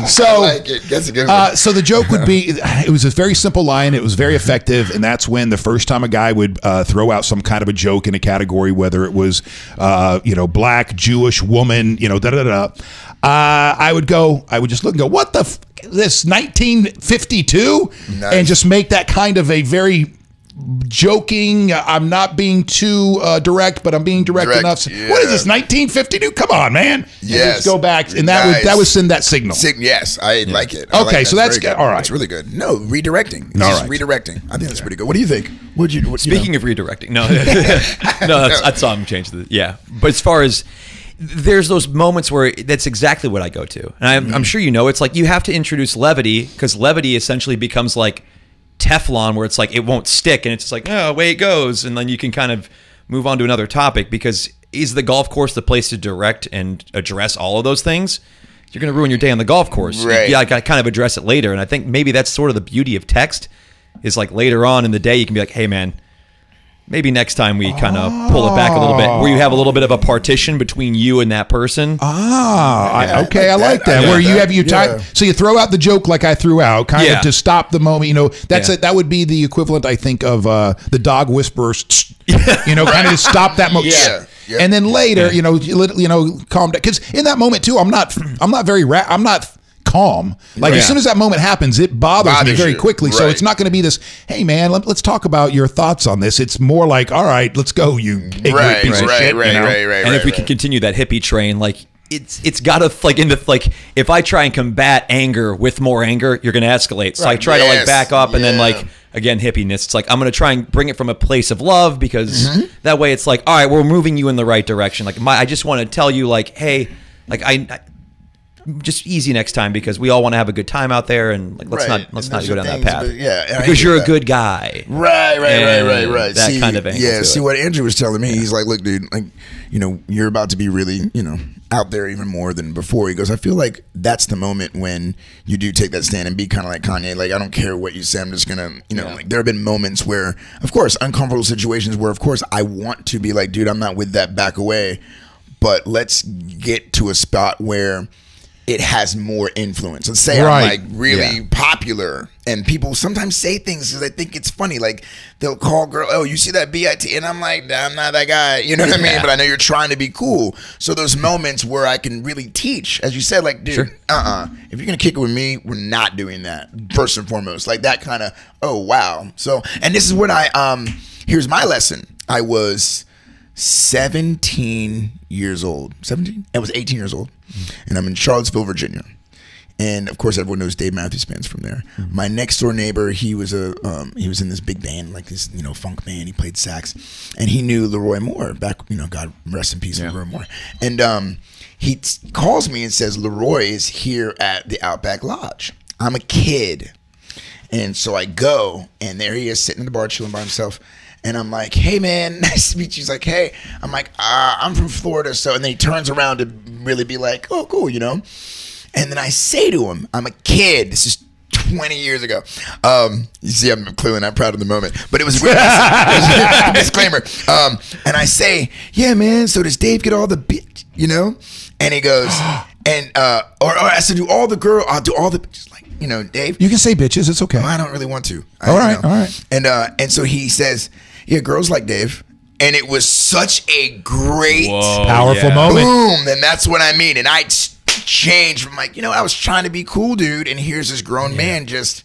So, I like it. That's a good one. So the joke would be, it was a very simple line. It was very effective. And that's when the first time a guy would throw out some kind of a joke in a category, whether it was, black, Jewish, woman, I would just look and go, what the this 1952? Nice. And just make that kind of a very joking, I'm not being too direct, but I'm being direct enough. Yeah. What is this, 1952? Come on, man. Yes. Just go back, and that would send that signal. Yes, I like it. Okay, like so that's good. All right. It's really good. No, redirecting. It's just redirecting. I think that's pretty good. What do you think? Speaking of redirecting, no, that's all I'm changing. Yeah, but as far as there's those moments where that's exactly what I go to, and I'm sure it's like you have to introduce levity, because levity essentially becomes like Teflon, where it's like it won't stick, and it's just like, oh, away it goes, and then you can kind of move on to another topic. Because is the golf course the place to direct and address all of those things? You're going to ruin your day on the golf course. Right. Yeah, I got to kind of address it later, and I think maybe that's sort of the beauty of text, is like later on in the day you can be like, hey man, maybe next time we kind of pull it back a little bit, where you have a little bit of a partition between you and that person. I like that. Where you have time, so you throw out the joke like I threw out, kind of to stop the moment. That's it. That would be the equivalent, I think, of the dog whisperers. Kind of to stop that moment. Yeah. And then later, calm down, because in that moment too, I'm not calm. As soon as that moment happens, it bothers me very quickly. Right. So it's not going to be this, hey man, let's talk about your thoughts on this. It's more like, all right, let's go, you ignorant piece of shit. Right. And if we can continue that hippie train, like it's got to if I try and combat anger with more anger, you're going to escalate. So I try to back up and then again, hippiness. It's like I'm going to try and bring it from a place of love, because that way it's like, all right, we're moving you in the right direction. Like I just want to tell you, like, hey, like just easy next time, because we all want to have a good time out there, and like let's not go down that path. Yeah, because you're a good guy. Right. That kind of angle. Yeah. See what Andrew was telling me. He's like, look, dude, like, you know, you're about to be really, you know, out there even more than before. He goes, I feel like that's the moment when you do take that stand and be kind of like Kanye. Like, I don't care what you say. I'm just gonna, you know, like there have been moments where, of course, uncomfortable situations where, of course, I want to be like, dude, I'm not with that, back away. But let's get to a spot where it has more influence. Let's say I'm like really popular, and people sometimes say things because they think it's funny. Like they'll call girl, oh, you see that BIT? And I'm like, I'm not that guy. You know what I mean? But I know you're trying to be cool. So those moments where I can really teach, as you said, like, dude, if you're going to kick it with me, we're not doing that, first and foremost. Like that kind of, oh, wow. So, and this is what here's my lesson. I was 17 years old. 17? I was 18 years old. And I'm in Charlottesville, Virginia. And of course, everyone knows Dave Matthews Band's from there. My next door neighbor, he was in this big band, like this, you know, funk band. He played sax, and he knew Leroy Moore back, you know, God rest in peace, Leroy Moore. And he calls me and says, Leroy is here at the Outback Lodge. I'm a kid, and so I go, and there he is sitting in the bar chilling by himself. And I'm like, hey, man, nice to meet you. He's like, hey. I'm like, I'm from Florida. So, and then he turns around to really be like, oh, cool, you know. And then I say to him, I'm a kid. This is 20 years ago. You see, I'm clearly not proud of the moment. But it was a real disclaimer. And I say, yeah, man, so does Dave get all the bitch, you know? And he goes, and or I said, do all the girl, I'll do all the bitches. Like, you know, Dave. You can say bitches. It's okay. Well, I don't really want to. All right. And so he says, yeah, girls like Dave. And it was such a great, powerful moment. Boom. And that's what I mean. And I changed from like, you know, I was trying to be cool, dude. And here's this grown man just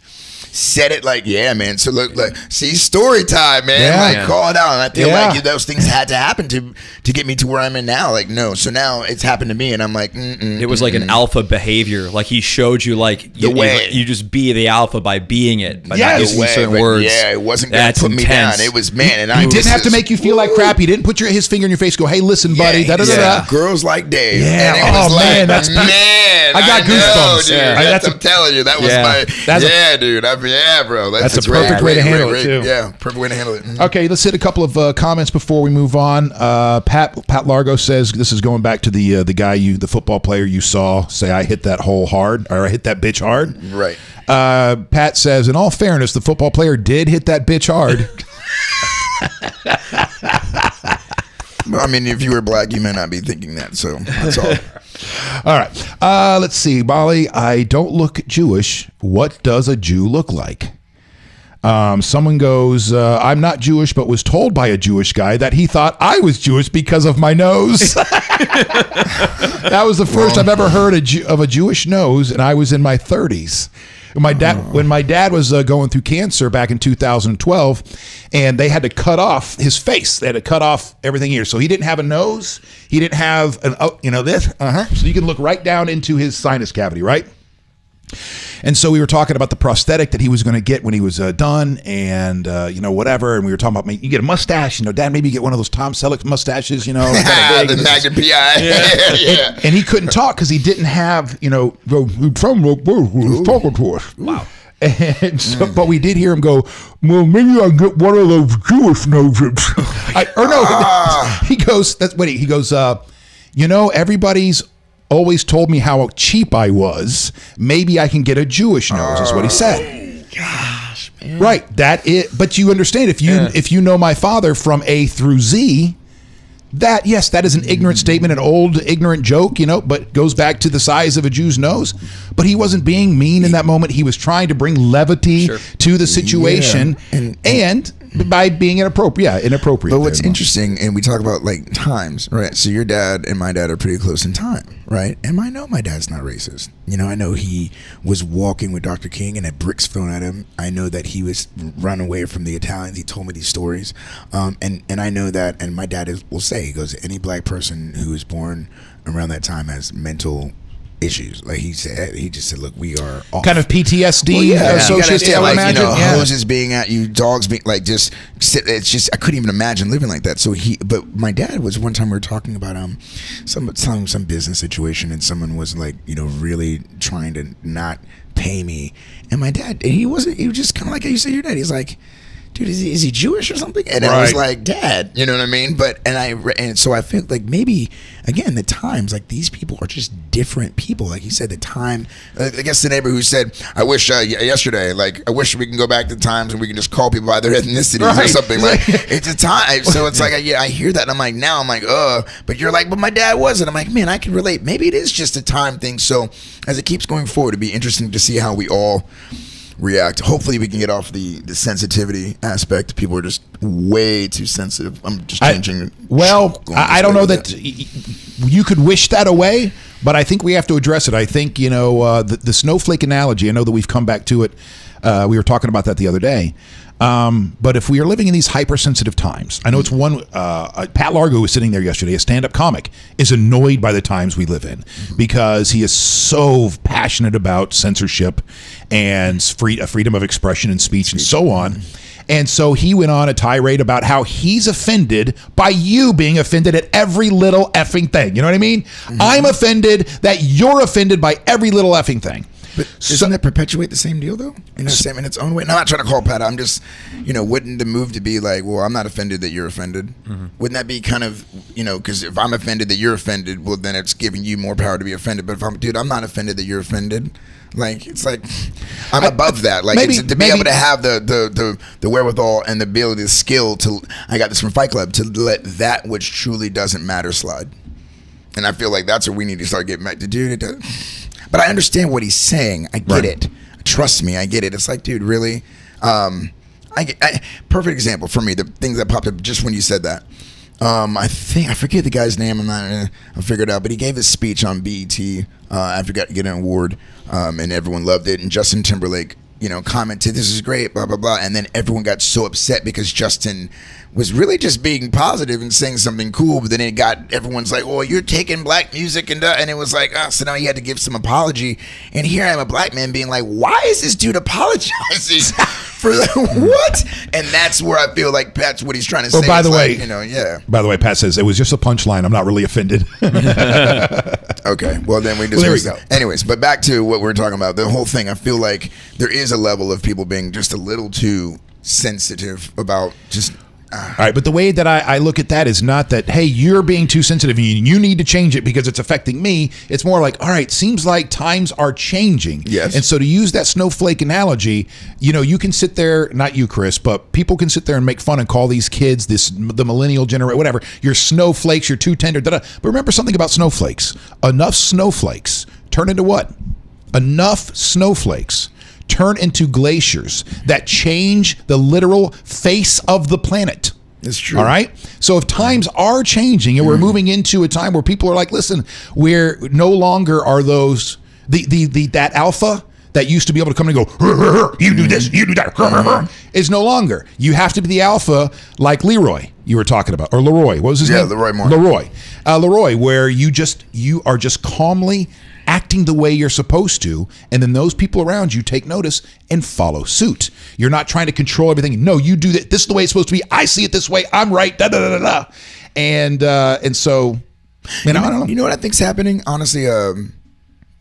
said it like, yeah, man. So look, like, see, story time, man. Like, call it out. And I feel like those things had to happen to get me to where I'm in now. Like, no. So now it's happened to me, and I'm like, it was like an alpha behavior. Like he showed you, like you just be the alpha by being it. By not using certain words. Yeah, it wasn't gonna put me down. It was, man, and he didn't have to make you feel like crap. He didn't put his finger in your face. Go, hey, listen, buddy. Girls like Dave. Yeah. And it was man, that's man. I got goosebumps. Dude. I'm telling you, that was my dude. Yeah, bro. That's a perfect way to handle it, too. Yeah, perfect way to handle it. Okay, let's hit a couple of comments before we move on. Pat Largo says, this is going back to the guy, the football player you saw say, I hit that hole hard, or I hit that bitch hard. Right. Pat says, in all fairness, the football player did hit that bitch hard. I mean, if you were black, you may not be thinking that, so that's all. All right. Let's see. Molly, I don't look Jewish. What does a Jew look like? Someone goes, I'm not Jewish, but was told by a Jewish guy that he thought I was Jewish because of my nose. That was the first I've ever heard of a Jewish nose, and I was in my 30s. When my dad was going through cancer back in 2012, and they had to cut off his face. They had to cut off everything here. So he didn't have a nose. He didn't have this. So you can look right down into his sinus cavity, right? And so we were talking about the prosthetic that he was going to get when he was done, and whatever. And we were talking about, you get a mustache, Dad, maybe you get one of those Tom Selleck mustaches, the Magnum PI. And he couldn't talk because he didn't have, talking to us. Wow. And so, but we did hear him go, well, maybe I'll get one of those Jewish noses. He goes, everybody's always told me how cheap I was. Maybe I can get a Jewish nose, is what he said. Gosh, man. Right. But you understand, if you know my father from A through Z, that is an ignorant statement, an old ignorant joke, but goes back to the size of a Jew's nose. But he wasn't being mean in that moment. He was trying to bring levity to the situation, and by being inappropriate. But what's interesting, and we talk about like times, right? So your dad and my dad are pretty close in time, right? And I know my dad's not racist. I know he was walking with Dr. King and had bricks thrown at him. I know that he was run away from the Italians. He told me these stories, and I know that. And my dad will say, he goes, any black person who is born around that time has mental issues. Like he just said, look, we are off. Kind of PTSD. Well, yeah, associated, you gotta I like, imagine. hoses being at you, dogs being like just sit. It's just I couldn't even imagine living like that. So but my dad was one time we were talking about some business situation, and someone was like, really trying to not pay me, and my dad, he was just kind of like how you say your dad. He's like, dude, is he Jewish or something? And I was like, Dad, you know what I mean? But and so I feel like maybe again the times, like these people are just different people. Like you said, the time. I guess the neighbor who said, I wish yesterday, like I wish we can go back to times and we can just call people by their ethnicities or something. Like it's a time. So it's like I hear that and I'm like, but you're like, but my dad wasn't. I'm like, man, I can relate. Maybe it is just a time thing. So as it keeps going forward, it'd be interesting to see how we all react. Hopefully we can get off the sensitivity aspect. People are just way too sensitive. I'm just changing. I don't know that you could wish that away, but I think we have to address it. I think, the snowflake analogy, I know that we've come back to it. We were talking about that the other day. But if we are living in these hypersensitive times, I know it's one, Pat Largo, who was sitting there yesterday, a stand-up comic, is annoyed by the times we live in because he is so passionate about censorship and freedom of expression and speech and so on. And so he went on a tirade about how he's offended by you being offended at every little effing thing. You know what I mean? I'm offended that you're offended by every little effing thing. But doesn't that perpetuate the same deal, though? Same in its own way. No, I'm not trying to call Pat. I'm just, wouldn't the move to be like, well, I'm not offended that you're offended? Wouldn't that be kind of, because if I'm offended that you're offended, well, then it's giving you more power to be offended. But if I'm not offended that you're offended. Like it's like I'm above that. Like to be able to have the wherewithal and the ability, the skill to. I got this from Fight Club to let that which truly doesn't matter slide. And I feel like that's what we need to start getting back to, dude. But I understand what he's saying. I get it. Trust me, I get it. It's like, dude, really? Perfect example for me. The things that popped up just when you said that. I forget the guy's name. I'll figure it out. But he gave this speech on BET after getting an award, and everyone loved it. And Justin Timberlake, commented, "This is great," blah blah blah. And then everyone got so upset because Justin was really just being positive and saying something cool. But then everyone's like, "Oh, you're taking black music and it was like, so now he had to give some apology. And here I am, a black man, being like, why is this dude apologizing for what? And that's where I feel like Pat's what he's trying to say. By the way, By the way, Pat says it was just a punchline. I'm not really offended. Okay, well then we just there we go. Anyways, but back to what we're talking about. The whole thing. I feel like there is a level of people being just a little too sensitive about just. All right, but the way that I look at that is not that, hey, you're being too sensitive and you need to change it because it's affecting me. It's more like, all right, seems like times are changing. Yes. And so to use that snowflake analogy, you can sit there, not you, Chris, but people can sit there and make fun and call these kids the millennial generator, whatever. You're snowflakes, you're too tender, da-da. But remember something about snowflakes. Enough snowflakes turn into what? Enough snowflakes turn into glaciers that change the literal face of the planet. It's true. All right. So if times are changing and we're moving into a time where people are like, listen, we're no longer are those that alpha that used to be able to come and go, you do this, you do that, is no longer. You have to be the alpha like Leroy you were talking about, or Leroy. What was his name? Leroy Moore. Leroy, where you are just calmly acting the way you're supposed to, and then those people around you take notice and follow suit. You're not trying to control everything. No, you do that. This is the way it's supposed to be. I see it this way. I'm right. Da da da da. And so, I don't know. You know what I think's happening? Honestly, you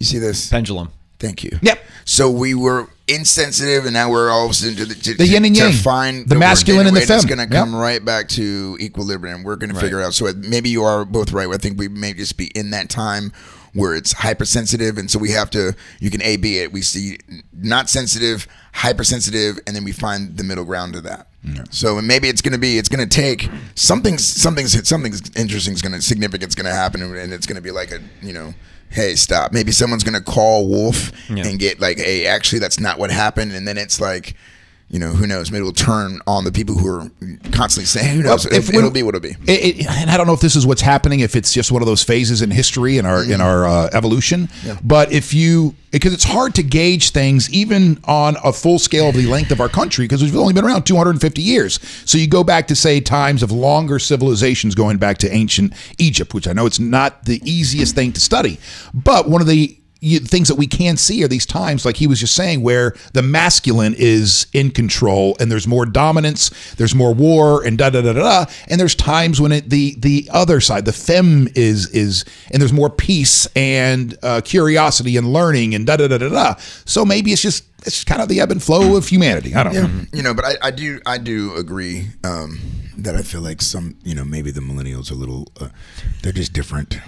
see this pendulum. Thank you. Yep. So we were insensitive, and now we're all of a sudden the yin and yang, find the masculine and the feminine. It's going to come right back to equilibrium. We're going to figure out. So maybe you are both right. I think we may just be in that time where it's hypersensitive, and so we have to. You can A/B it. We see not sensitive, hypersensitive, and then we find the middle ground to that. Yeah. So maybe it's going to take something's interesting significant is going to happen, and it's going to be like a hey, stop. Maybe someone's going to call Wolf and get like, hey, actually, that's not what happened. And then it's like, who knows? Maybe it'll turn on the people who are constantly saying, who knows? It'll be what it'll be. And I don't know if this is what's happening, if it's just one of those phases in history in our evolution. Yeah. But because it's hard to gauge things even on a full scale of the length of our country, because we've only been around 250 years. So you go back to, say, times of longer civilizations going back to ancient Egypt, which I know it's not the easiest thing to study. But one of the things that we can see are these times, like he was just saying, where the masculine is in control and there's more dominance, there's more war, and and there's times when the other side, the femme is and there's more peace and curiosity and learning and So maybe it's kind of the ebb and flow of humanity. I don't know. But I do agree that I feel like some, maybe the millennials are a little, they're just different.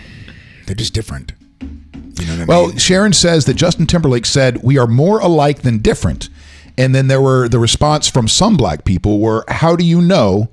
They're just different. You know what I mean? Sharon says that Justin Timberlake said, "We are more alike than different." And then there were the response from some black people were, "How do you know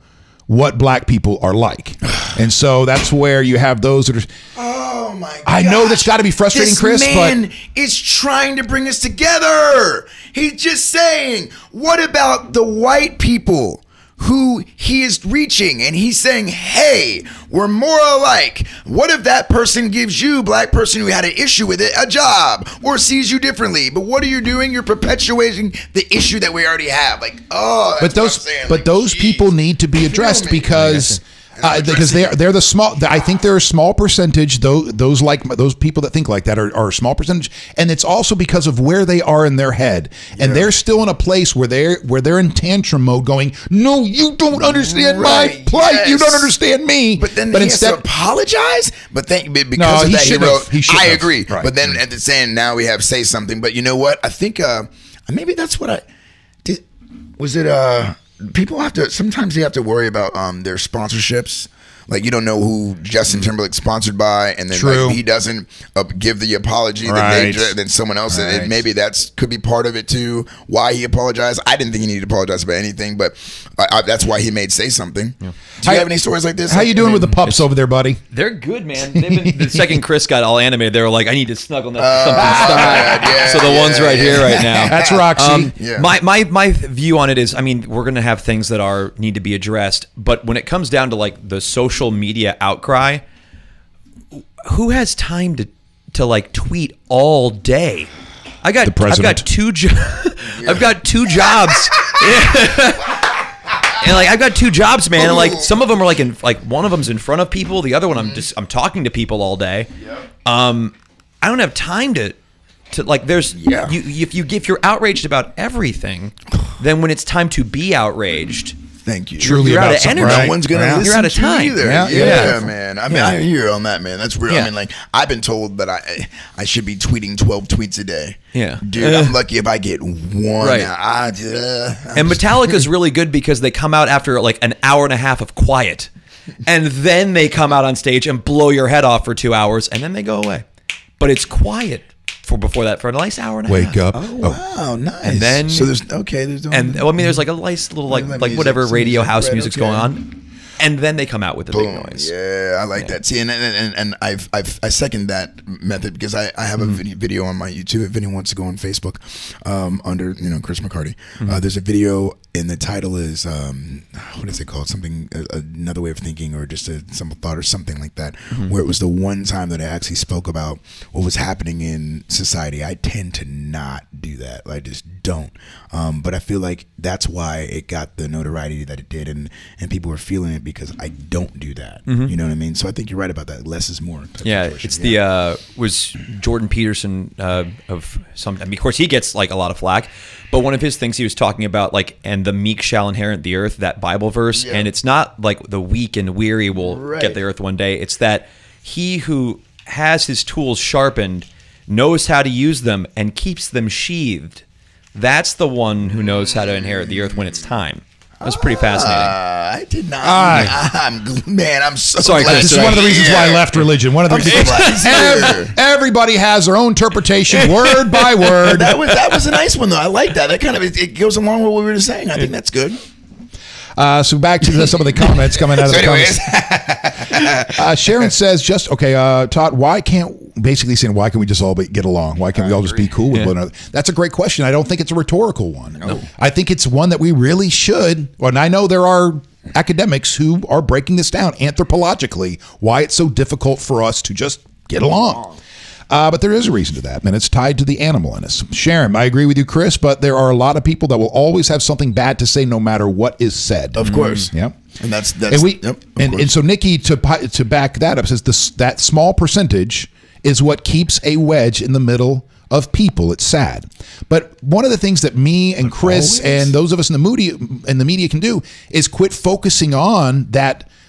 what black people are like?" And so that's where you have those that are, oh my God. I know that's got to be frustrating, Chris, man is trying to bring us together. He's just saying, what about the white people who he is reaching, and he's saying, hey, we're more alike. What if that person gives you, black person who had an issue with it, a job or sees you differently? But what are you doing? You're perpetuating the issue that we already have. Like, that's but those, what I'm saying. but those people need to be addressed because they're the small. I think they're a small percentage. Those people that think like that are a small percentage, and it's also because of where they are in their head, and they're still in a place where they're in tantrum mode, going, "No, you don't understand my plight. Yes. You don't understand me." But then he has to apologize. But then because of that, he wrote, "I agree." Right. But then at the saying, now we have say something. But you know what? I think maybe that's what I did. Was it people sometimes they have to worry about their sponsorships. Like, you don't know who Justin Timberlake's sponsored by, and then like, he doesn't give the apology, then someone else, and maybe that's could be part of it too. Why he apologized? I didn't think he needed to apologize about anything, but that's why he made say something. Yeah. Do you have any stories like this? How you doing with the pups over there, buddy? They're good, man. The second Chris got all animated, they were like, "I need to snuggle next to something." So the one's right here, right now. That's Roxy. My view on it is, I mean, we're gonna have things that need to be addressed, but when it comes down to like the social media outcry, who has time to like tweet all day? I've got two jobs. And like, I've got two jobs, man. And like, some of them are like one of them's in front of people, the other one I'm talking to people all day. I don't have time to like, if you're outraged about everything, then when it's time to be outraged, thank you. Truly, you're out of energy. No one's gonna listen. You're out of time. Either. Yeah, man. I mean, I hear you on that, man. That's real. I mean, like, I've been told that I should be tweeting 12 tweets a day. Yeah, dude, I'm lucky if I get one. Right. And Metallica's really good because they come out after like an hour and a half of quiet, and then they come out on stage and blow your head off for 2 hours, and then they go away. But it's quiet before that for a nice hour and a half. Wake up. Oh wow, nice. And then there's there's like a nice little like whatever radio house music's going on. And then they come out with the big noise. Yeah, I like that. See, and I second that method because I have a video on my YouTube. If anyone wants to go on Facebook, under Chris McCarty, there's a video and the title is what is it called? Something, another way of thinking, or just some thought or something like that. Where it was the one time that I actually spoke about what was happening in society. I tend to not do that. I just don't. But I feel like that's why it got the notoriety that it did, and people were feeling it because I don't do that. You know what I mean? So I think you're right about that. Less is more. It's was Jordan Peterson of some. I mean, of course, he gets like a lot of flack, but one of his things he was talking about, like, and the meek shall inherit the earth, that Bible verse, and it's not like the weak and weary will get the earth one day. It's that he who has his tools sharpened knows how to use them and keeps them sheathed. That's the one who knows how to inherit the earth when it's time. That's pretty fascinating. I did not. I'm so sorry, glad. Chris. This is one of the reasons why I left religion. One of the reasons. Everybody has their own interpretation, word by word. That was a nice one, though. I like that. That kind of it goes along with what we were saying. I think that's good. So back to some of the comments coming out of the comments. Sharon says, Todd, why can't we just all get along? Why can't we all just be cool with one another? That's a great question. I don't think it's a rhetorical one. No. I think it's one that we really should. Well, and I know there are academics who are breaking this down anthropologically, why it's so difficult for us to just get along. But there is a reason to that, and it's tied to the animal in us. Sharon, I agree with you, Chris, but there are a lot of people that will always have something bad to say no matter what is said. Of course. Yep. And and so Nikki, to back that up, says that small percentage is what keeps a wedge in the middle of people. It's sad. But one of the things that me and Chris and those of us in the media can do is quit focusing on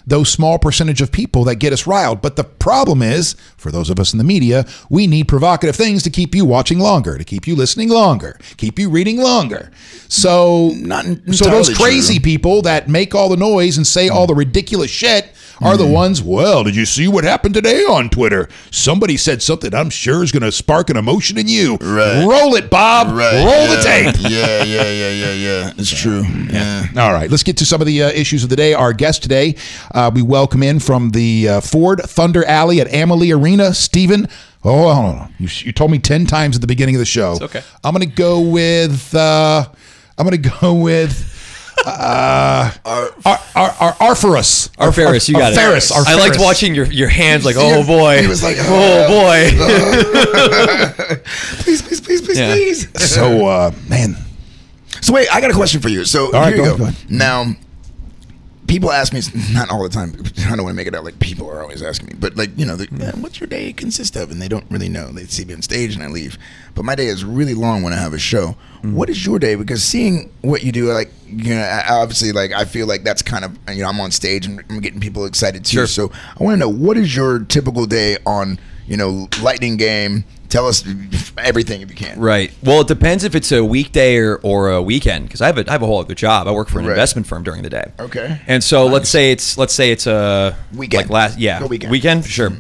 those small percentage of people that get us riled. But the problem is, for those of us in the media, we need provocative things to keep you watching longer, to keep you listening longer, keep you reading longer. So those crazy people that make all the noise and say all the ridiculous shit are the ones, well, did you see what happened today on Twitter? Somebody said something I'm sure is going to spark an emotion in you. Right. Roll it, Bob. Right. Roll the tape. Yeah. It's true. Yeah. All right, let's get to some of the issues of the day. Our guest today, we welcome in from the Ford Thunder Alley at Amalie Arena, Steven. Oh, hold on. You told me 10 times at the beginning of the show. It's okay. I'm going to go with Arferus. Arferus, you got it. Arferus. I liked watching your hands like, oh boy. He was like, oh boy. Please. So, man. So wait, I got a question for you. So All right, here you go ahead. Now, people ask me, not all the time, I don't want to make it out like people are always asking me, but like, what's your day consist of? And they don't really know. They see me on stage and I leave. But my day is really long when I have a show. What is your day? Because seeing what you do, like, obviously, like, I feel like that's kind of, I'm on stage and I'm getting people excited too. Sure. So I want to know, what is your typical day on, Lightning Game? Tell us everything if you can. Right. Well, it depends if it's a weekday or a weekend, because I have a whole other job. I work for an investment firm during the day. Okay. And so let's say it's a weekend. Weekend. Sure.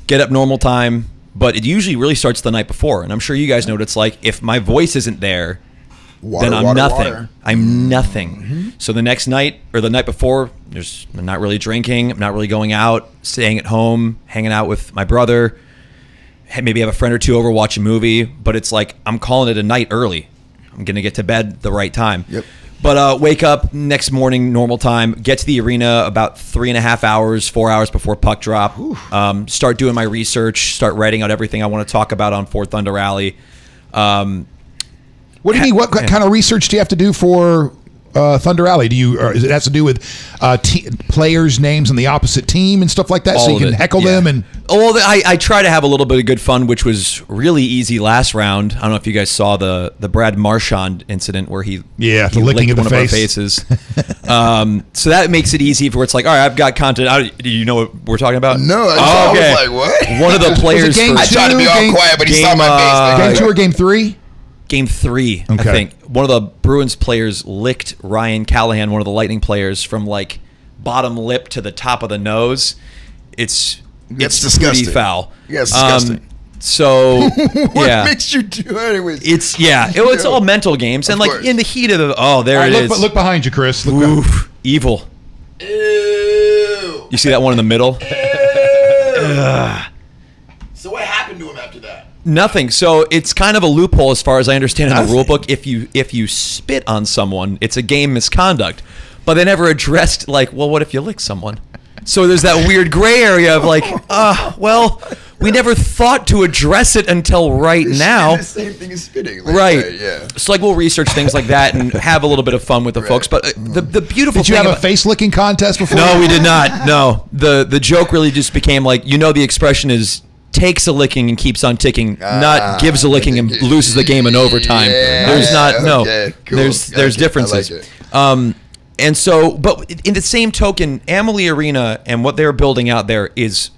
Get up normal time, but it usually really starts the night before. And I'm sure you guys know what it's like. If my voice isn't there, then I'm nothing. I'm nothing. So the next night or the night before, I'm not really drinking. I'm not really going out. Staying at home, hanging out with my brother. Maybe have a friend or two over, watch a movie, but it's like I'm calling it a night early. I'm going to get to bed the right time. Yep. But wake up next morning, normal time, get to the arena about 3.5 hours, 4 hours before puck drop, start doing my research, start writing out everything I want to talk about on Ford Thunder Alley. What do you mean? What kind of research do you have to do for Thunder Alley? Does it have to do with players' names on the opposite team and stuff like that, so you can heckle them? And well, I try to have a little bit of good fun, which was really easy last round. I don't know if you guys saw the Brad Marchand incident where he the licking of the one face. of our faces. So that makes it easy for it's like, all right, I've got content. Do you know what we're talking about? No. I was like, what? One of the players. I tried to be all quiet, but he saw my face. Game 2 or Game 3? Game 3, okay. I think. One of the Bruins players licked Ryan Callahan, one of the Lightning players, from like bottom lip to the top of the nose. It's disgusting. Pretty foul. Yeah, it's disgusting. So what makes you do it anyways? It's all mental games, and like in the heat of the there it is. Look behind you, Chris. Oof, evil. Ew. You see that one in the middle? So what happened to him after that? Nothing. So it's kind of a loophole as far as I understand in the rule book. If you spit on someone, it's a game misconduct. But they never addressed like, well, what if you lick someone? So there's that weird gray area of like, well, we never thought to address it until right now. The same thing as spitting. Like, right. Yeah. So like we'll research things like that and have a little bit of fun with the folks. But the beautiful Did you thing have a face licking contest before? No, we did not. No. The joke really just became like, the expression is takes a licking and keeps on ticking, not gives a licking and loses the game in overtime. There's not cool. There's differences. I like it. And so, but in the same token, Amalie Arena and what they're building out there is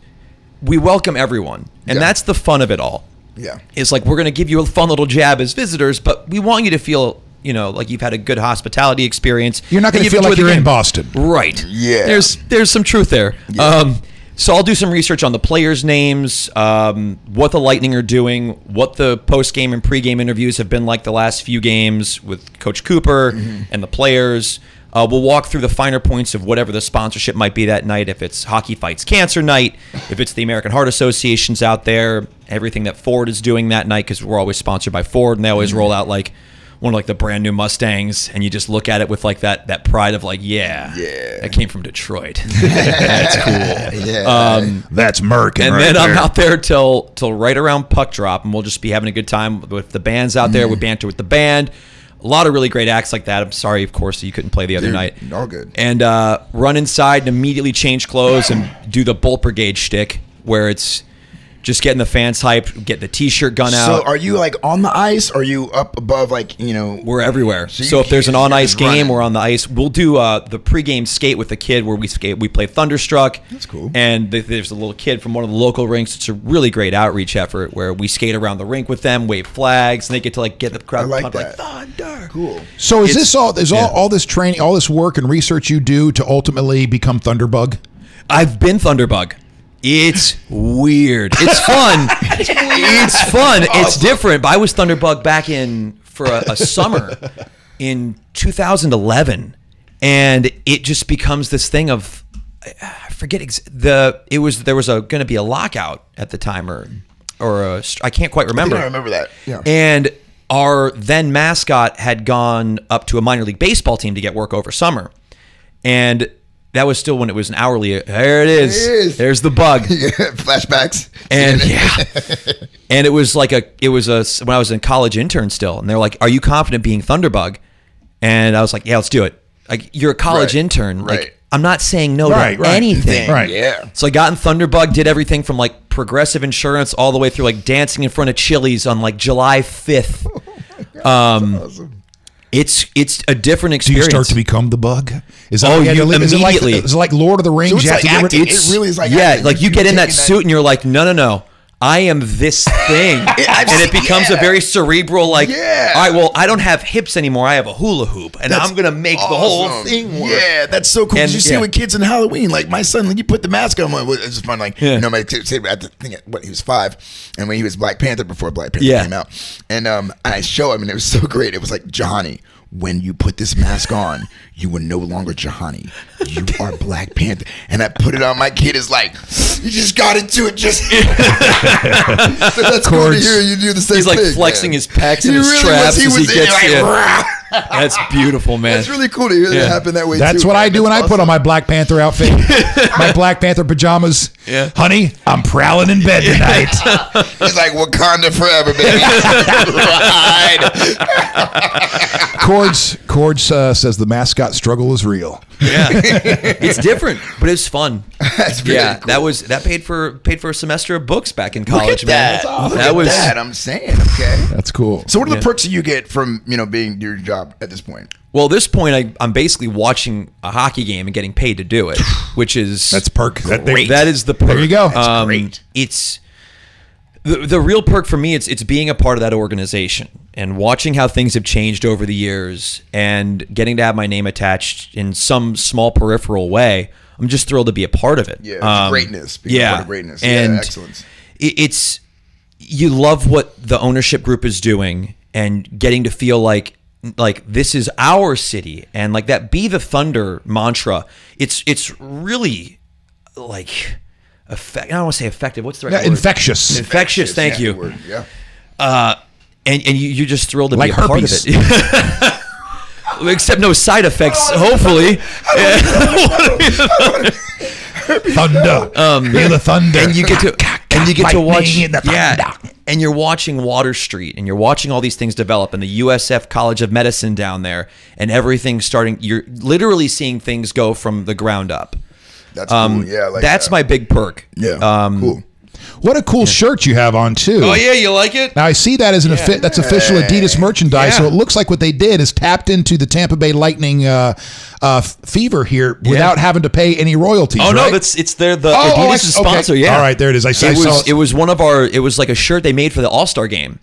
we welcome everyone. And that's the fun of it all. Yeah. It's like we're going to give you a fun little jab as visitors, but we want you to feel, like you've had a good hospitality experience. You're not going to feel like you're in Boston. Right. Yeah. There's some truth there. Yeah. So I'll do some research on the players' names, what the Lightning are doing, what the post-game and pre-game interviews have been like the last few games with Coach Cooper and the players. We'll walk through the finer points of whatever the sponsorship might be that night, if it's Hockey Fights Cancer Night, if it's the American Heart Association's out there, everything that Ford is doing that night, because we're always sponsored by Ford, and they always roll out like one of like the brand new Mustangs, and you just look at it with like that pride of like, that came from Detroit. That's cool. That's Merc. And then I'm out there till right around puck drop, and we'll just be having a good time with the bands out there. We banter with the band. A lot of really great acts like that. I'm sorry, of course, that you couldn't play the other night. All good. And run inside and immediately change clothes and do the Bolt Brigade shtick, where it's just getting the fans hyped, get the T-shirt gun out. So are you like on the ice? Or are you up above, like, you know? We're everywhere. So So you if there's an can't on-ice just game, run it. we're on the ice. We'll do the pregame skate with the kid where we skate. We play Thunderstruck. That's cool. And there's a little kid from one of the local rinks. It's a really great outreach effort where we skate around the rink with them, wave flags, and they get to like get the crowd I like pumped, like that. Thunder. Cool. So is It's- this all? Is all this training, all this work and research you do to ultimately become Thunderbug? I've been Thunderbug. It's weird. It's fun. It's fun. It's different. But I was Thunderbug back for a summer in 2011, and it just becomes this thing of I forget there was going to be a lockout at the time or I can't quite remember. I remember that. Yeah. And our then mascot had gone up to a minor league baseball team to get work over summer, and that was still when it was an hourly. There it is. There it is. There's the bug. Yeah, flashbacks. And and it was like when I was in college intern still, and they're like, "Are you confident being Thunderbug?" And I was like, "Yeah, let's do it." Like, you're a college Right, intern. right. Like, I'm not saying no Right, to right. anything. Right. Yeah. So I got in Thunderbug, did everything from like Progressive Insurance all the way through like dancing in front of Chili's on like July 5th. Awesome. It's a different Do you experience. start to become the bug? Is Oh, what you you live? Is it like, immediately. is it like Lord of the Rings? So it's You have like to get rid- acting. It really is like yeah, acting. like you get in that taking suit and you're like, no, I am this thing, I've and it seen- becomes a yeah. very cerebral, like, Yeah. all right, well, I don't have hips anymore, I have a hula hoop, and That's I'm gonna make the whole awesome. thing work. Yeah, that's so cool. 'Cause And- you see yeah. with kids in Halloween, like my son, when you put the mask on, it's just fun. Like, Yeah. you know, my kid said at the thing, what, he was 5, and when he was Black Panther before Black Panther Yeah. came out, and I show him, and it was so great. It was like, Johnny, when you put this mask on, you are no longer Johnny. You are Black Panther. And I put it on. My kid is like, you just got into it. Just so that's cool to Chords. hear you do the same He's like thing, flexing man. his pecs He and his really traps was. as he in gets like, in. "Rah." That's beautiful, man. That's really cool to hear Yeah. that happen that way. That's too, what man. I do when That's I put on awesome. my Black Panther outfit, my Black Panther pajamas. Yeah. Honey, I'm prowling in bed tonight. It's like Wakanda forever, baby. Ride. Cords says the mascot struggle is real. Yeah, it's different, but it's fun. That's really Yeah, cool. that paid for a semester of books back in Look college, at man. that. Look That at was that. I'm saying, okay. That's cool. So what are the Yeah. perks that you get from, being your job at this point? well. At this point, I'm basically watching a hockey game and getting paid to do it, which is That's perk. That is the perk. There you go. That's great. It's the real perk for me. It's being a part of that organization and watching how things have changed over the years and getting to have my name attached in some small peripheral way. I'm just thrilled to be a part of it. Yeah, greatness. Being a part of greatness. And Yeah, excellence. It's you love what the ownership group is doing and getting to feel like this is our city and like that be the Thunder mantra. It's really like I don't want to say effective. What's the right word? Infectious. Infectious. Thank Yeah, you. good word. Yeah. And you're just thrilled to Like be a herpes. part of it. Except no side effects, hopefully. Thunder. Feel the thunder. And you get to Lightning watch in the thunder. and you're watching Water Street and you're watching all these things develop and the USF College of Medicine down there and everything's starting. You're literally seeing things go from the ground up. That's cool. Yeah, I like That's that. my big perk. Yeah. Cool. What a cool shirt you have on too. Oh yeah, you like it? Now I see that as that's official Adidas merchandise. Yeah. So it looks like what they did is tapped into the Tampa Bay Lightning fever here without having to pay any royalties. Oh no, right? it's the Adidas is okay. sponsor. Yeah. All right, there it is. I saw It was one of our. It was like a shirt they made for the All-Star game,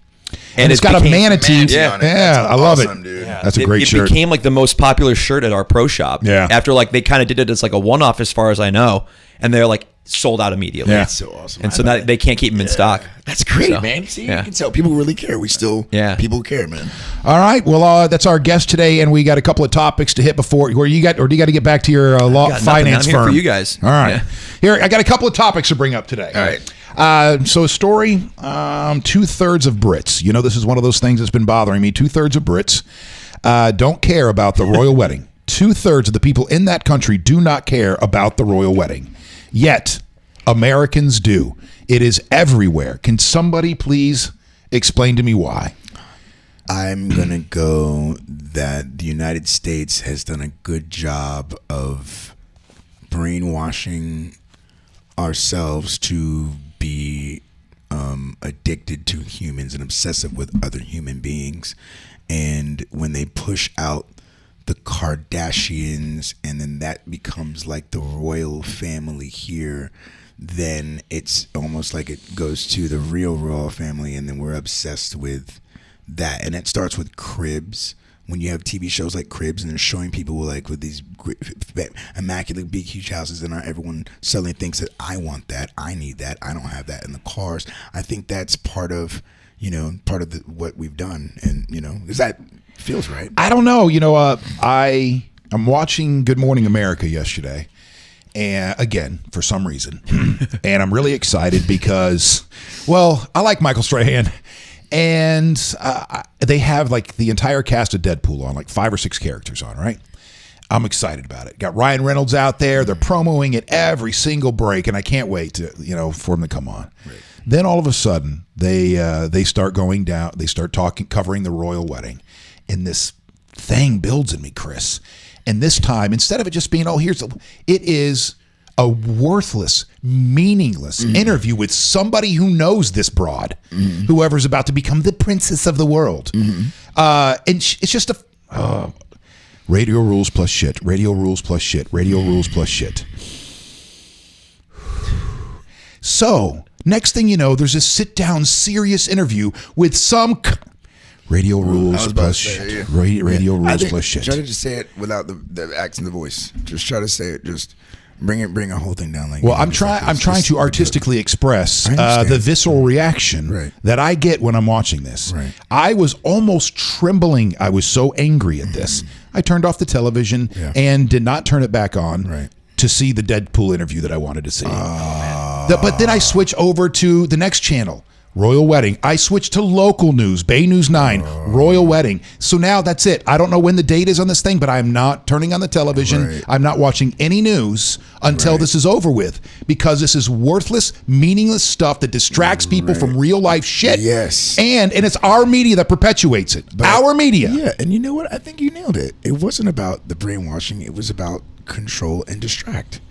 and it's got a manatee. Manatee Yeah, on it. That's I love awesome, it. dude. That's a great it shirt. became like the most popular shirt at our pro shop. Yeah. After like they kind of did it as like a one-off as far as I know, and they're like sold out immediately. Yeah. That's so awesome. And so now they can't keep them in stock. That's great, So, man. See, yeah. you can tell people really care. We still, people care, man. All right. Well, that's our guest today, and we got a couple of topics to hit before. Or do you got to get back to your law got nothing. finance I'm here firm for you guys. All right. Yeah. Here, I got a couple of topics to bring up today. All right. So a story. 2/3 of Brits. You know, this is one of those things that's been bothering me. 2/3 of Brits don't care about the royal wedding. 2/3 of the people in that country do not care about the royal wedding. Yet Americans do. It is everywhere. Can somebody please explain to me why? I'm going to go that the United States has done a good job of brainwashing ourselves to be addicted to humans and obsessive with other human beings. And when they push out the Kardashians, and then that becomes like the royal family here, then it's almost like it goes to the real royal family, and then we're obsessed with that. And it starts with Cribs. When you have TV shows like Cribs and they're showing people like with these immaculate big huge houses, and everyone suddenly thinks that I want that, I need that, I don't have that in the cars. I think that's part of what we've done, and is that feels right? I don't know. I'm watching Good Morning America yesterday, and again for some reason, and I'm really excited because, well, I like Michael Strahan. And they have like the entire cast of Deadpool on, like 5 or 6 characters on, right? I'm excited about it. Got Ryan Reynolds out there. They're promoting it every single break, and I can't wait to for him to come on. Right. Then all of a sudden they start going down. They start covering the royal wedding, and this thing builds in me, Chris. And this time, instead of it just being it is a worthless, meaningless interview with somebody who knows this broad, whoever's about to become the princess of the world. And it's just radio rules plus shit, radio rules plus shit, radio rules plus shit. So next thing you know, there's a sit-down, serious interview with some radio rules plus shit. Radio rules plus shit. Try to just say it without the accent, the voice. Just try to say it. Just bring a whole thing down. Like, well, I'm trying to artistically express the visceral reaction that I get when I'm watching this. Right. I was almost trembling. I was so angry at this. I turned off the television and did not turn it back on to see the Deadpool interview that I wanted to see. But then I switch over to the next channel, Royal Wedding. I switched to local news, Bay News 9, Royal Wedding. So now that's it. I don't know when the date is on this thing, but I'm not turning on the television. I'm not watching any news until this is over with, because this is worthless, meaningless stuff that distracts people from real life shit. Yes. And it's our media that perpetuates it. But our media. Yeah, and you know what? I think you nailed it. It wasn't about the brainwashing. It was about control and distract.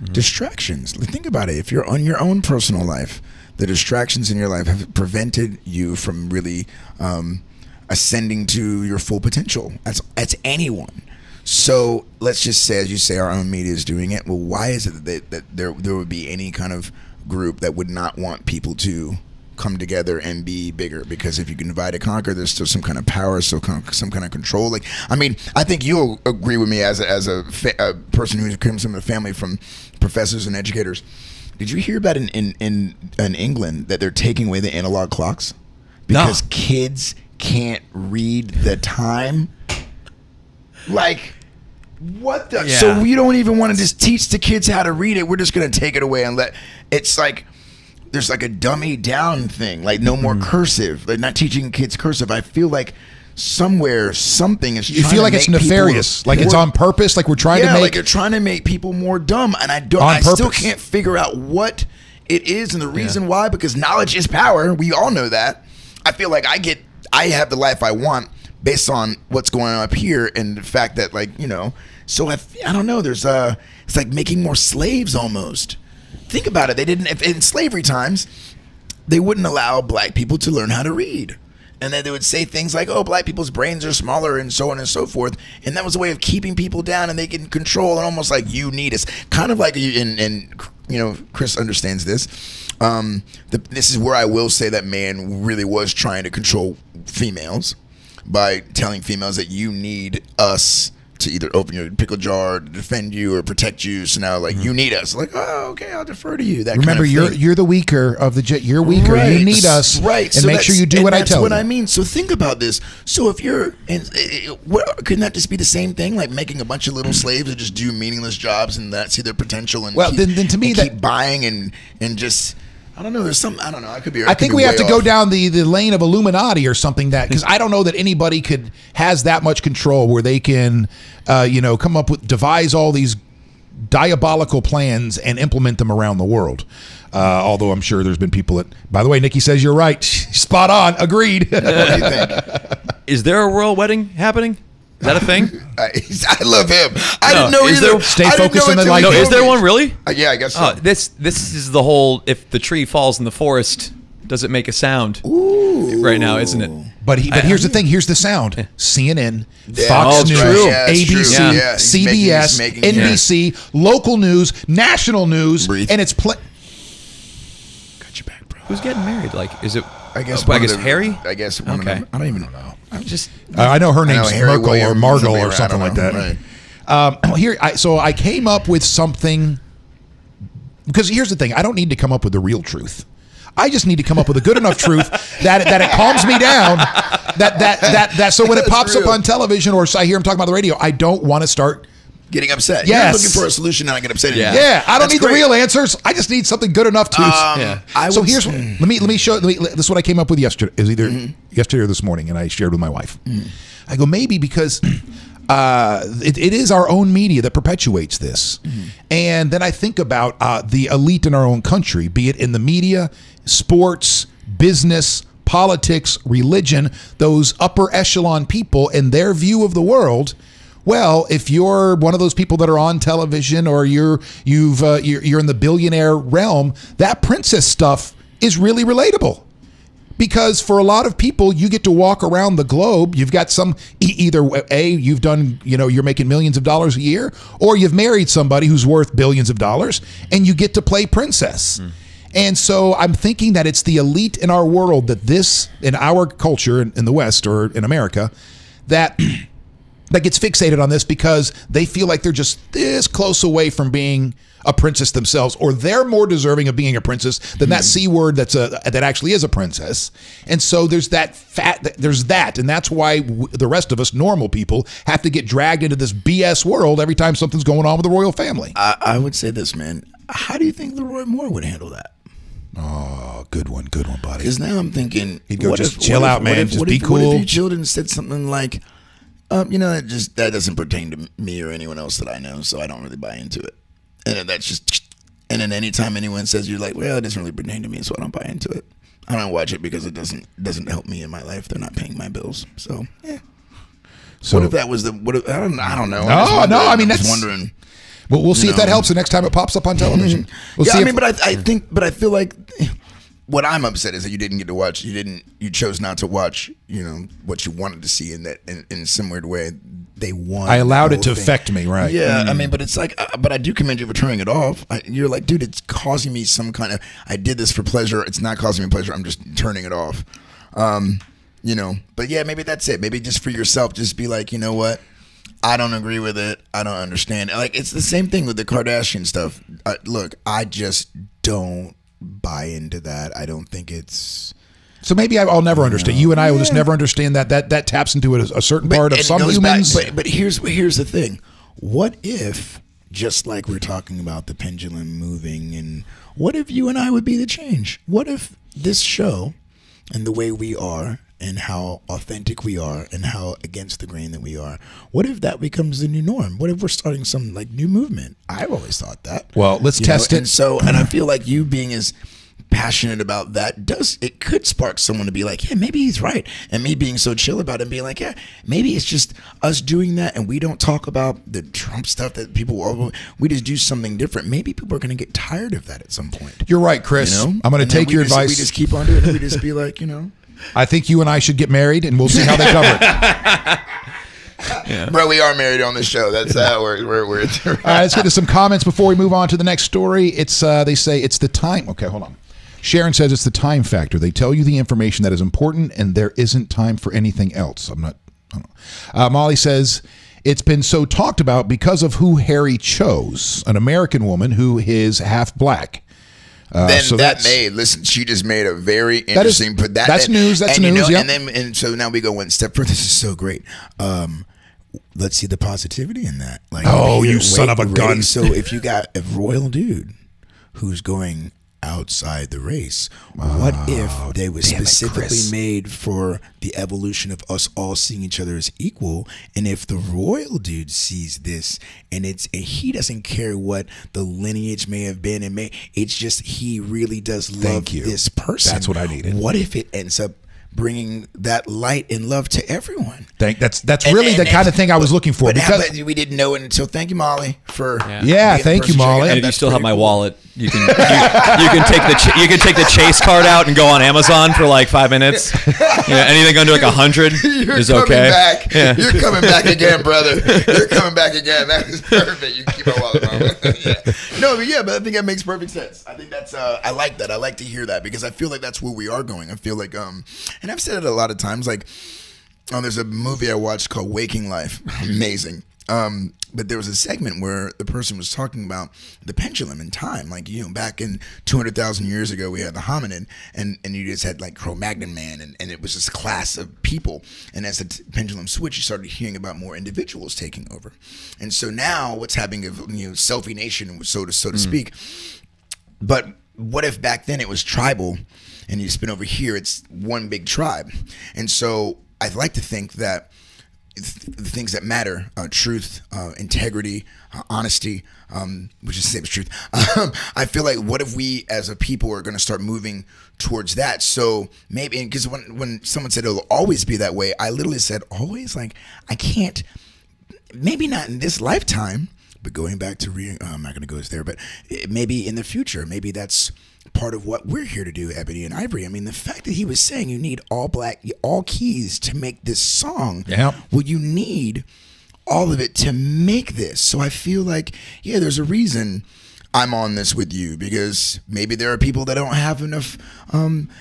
Distractions. Think about it. If you're on your own personal life, the distractions in your life have prevented you from really ascending to your full potential. That's anyone. So let's just say, as you say, our own media is doing it. Well, why is it that there would be any kind of group that would not want people to come together and be bigger? Because if you can divide and conquer, there's still some kind of power, some kind of control. Like, I mean, I think you'll agree with me as a person who comes from a family from professors and educators. Did you hear about in England that they're taking away the analog clocks because kids can't read the time? Like, what the? Yeah. So we don't even want to just teach the kids how to read it. We're just going to take it away and let. It's like there's like a dummy down thing. Like no more cursive. Like not teaching kids cursive. I feel like somewhere something is. You feel like it's nefarious, like it's on purpose, like we're trying to make. Like you're trying to make people more dumb, and I still can't figure out what it is and the reason why. Because knowledge is power. We all know that. I feel like I have the life I want based on what's going on up here, and the fact that So I don't know. There's it's like making more slaves almost. Think about it. They didn't in slavery times. They wouldn't allow black people to learn how to read. And then they would say things like, oh, black people's brains are smaller and so on and so forth. And that was a way of keeping people down, and they can control, and almost like you need us. Kind of like, Chris understands this. This is where I will say that man really was trying to control females by telling females that you need us to either open your pickle jar to defend you or protect you. So now, you need us. Like, oh, okay, I'll defer to you. That remember, kind of you're the weaker of the jet. You're weaker. Right. You need us. Right. And so make sure you do what I tell you. That's what I mean. So think about this. So if you're, couldn't that just be the same thing? Like making a bunch of little slaves that just do meaningless jobs and that see their potential and then to me keep buying and just. I don't know. There's some. I don't know. I think we have to go down the lane of Illuminati or something, because I don't know that anybody has that much control where they can, come up with, devise all these diabolical plans and implement them around the world. Although I'm sure there's been people that. By the way, Nikki says you're right. Spot on. Agreed. What do you think? Is there a royal wedding happening? Is that a thing? I love him. I didn't know either. Stay focused on the light. No, is there one really? Yeah, I guess so. This is the whole, if the tree falls in the forest, does it make a sound Ooh. right now, isn't it? But here's the thing. Here's the sound. CNN, Fox Oh, News, true. Yeah, it's ABC, true. Yeah. CBS, He's making NBC, local news, national news, Breathe. and it's Got your back, bro. Who's getting married? Like, is it? I guess. Harry. I guess. One Okay. of them, I don't even know. I'm just. I know her name's Harry Merkel or Williams, Margot or I something don't like know. that. Right. So I came up with something, because here's the thing. I don't need to come up with the real truth. I just need to come up with a good enough truth that it calms me down. That so when it pops up on television or I hear him talking about the radio, I don't want to start Getting upset. Yes. You're looking for a solution, and I get upset. Yeah. Yeah, I don't That's need great. the real answers. I just need something good enough to. Yeah. So here's let me show. This is what I came up with yesterday. It was either yesterday or this morning, and I shared with my wife. I go, maybe because it is our own media that perpetuates this, and then I think about the elite in our own country, be it in the media, sports, business, politics, religion, those upper echelon people and their view of the world. Well, if you're one of those people that are on television or you're in the billionaire realm, that princess stuff is really relatable. Because for a lot of people, you get to walk around the globe. You've got some either you've done, you're making millions of dollars a year, or you've married somebody who's worth billions of dollars, and you get to play princess. And so I'm thinking that it's the elite in our world that this, in our culture in the West or in America, that gets fixated on this because they feel like they're just this close away from being a princess themselves, or they're more deserving of being a princess than that C word that actually is a princess. And so there's that, and that's why the rest of us normal people have to get dragged into this BS world every time something's going on with the royal family. I would say this, man. How do you think Leroy Moore would handle that? Oh, good one, buddy. Because now I'm thinking, he'd go, just chill out, man. Just be cool. What if you chilled and said something like, that doesn't pertain to me or anyone else that I know, so I don't really buy into it. And then then anytime anyone says, you're like, well, it doesn't really pertain to me, so I don't buy into it. I don't watch it because it doesn't help me in my life. They're not paying my bills. So, yeah. So what if that was I don't know. No, I mean, that's wondering. Well, we'll see if that helps the next time it pops up on television. We'll see but I feel like what I'm upset is that you didn't get to watch. You chose not to watch. What you wanted to see in that in a similar way. They won. I allowed it to thing. affect me, right? Yeah, I mean, but it's like, but I do commend you for turning it off. You're like, dude, it's causing me some kind of. I did this for pleasure. It's not causing me pleasure. I'm just turning it off. But yeah, maybe that's it. Maybe just for yourself, just be like, you know what? I don't agree with it. I don't understand. Like, it's the same thing with the Kardashian stuff. Look, I just don't buy into that. I don't think it's. So maybe I'll never understand. You and I will just never understand that taps into a certain part of some humans. But here's the thing. What if, just like we're talking about the pendulum moving, and what if you and I would be the change? What if this show and the way we are and how authentic we are and how against the grain that we are, what if that becomes the new norm? What if we're starting some new movement? I've always thought that. Well, let's test it. And I feel like you being as passionate about that it could spark someone to be like, yeah, maybe he's right. And me being so chill about it and being like, yeah, maybe it's just us doing that and we don't talk about the Trump stuff that we just do something different. Maybe people are going to get tired of that at some point. You're right, Chris. I'm going to take your advice. We just keep on doing it. We just be like, I think you and I should get married and we'll see how they cover it. Yeah. Bro, we are married on this show. That's how we're All right, let's get to some comments before we move on to the next story. It's they say it's the time. Okay, hold on. Sharon says it's the time factor. They tell you the information that is important, and there isn't time for anything else. I don't know. Molly says it's been so talked about because of who Harry chose, an American woman who is half black. She just made a very interesting. That's news. That's news. Yeah. And so now we go one step further. This is so great. Let's see the positivity in that. You son of a gun! So if you got a royal dude who's going outside the race, what if they were specifically made for the evolution of us all seeing each other as equal? And if the royal dude sees this and he doesn't care what the lineage may have been, it's just he really does love this person. That's what I needed. What if it ends up bringing that light and love to everyone. That's really the kind of thing I was looking for. But we didn't know it until. Thank you, Molly, for thank you, Molly. And if you still have my wallet, you can you can take the Chase card out and go on Amazon for like 5 minutes. Anything under like 100 is okay. Back. Yeah. You're coming back again, brother. You're coming back again. That is perfect. You can keep my wallet, Mama. But I think that makes perfect sense. I think that's I like that. I like to hear that because I feel like that's where we are going. I feel like and I've said it a lot of times. Like, there's a movie I watched called Waking Life. Amazing. But there was a segment where the person was talking about the pendulum in time. Like, back in 200,000 years ago, we had the hominid, and you just had like Cro-Magnon man, and it was this class of people. And as the pendulum switched, you started hearing about more individuals taking over. And so now what's happening, selfie nation, so to speak. But what if back then it was tribal, and you spin over here, it's one big tribe? And so I'd like to think that the things that matter, truth, integrity, honesty, which is the same as truth. I feel like what if we as a people are going to start moving towards that? So maybe, because when someone said it'll always be that way, I literally said always, like, I can't, maybe not in this lifetime, but going back to, I'm not going to go there, but maybe in the future, maybe that's part of what we're here to do, Ebony and Ivory. I mean, the fact that he was saying you need all keys to make this song. Yeah. Well, you need all of it to make this. So I feel like, there's a reason I'm on this with you, because maybe there are people that don't have enough,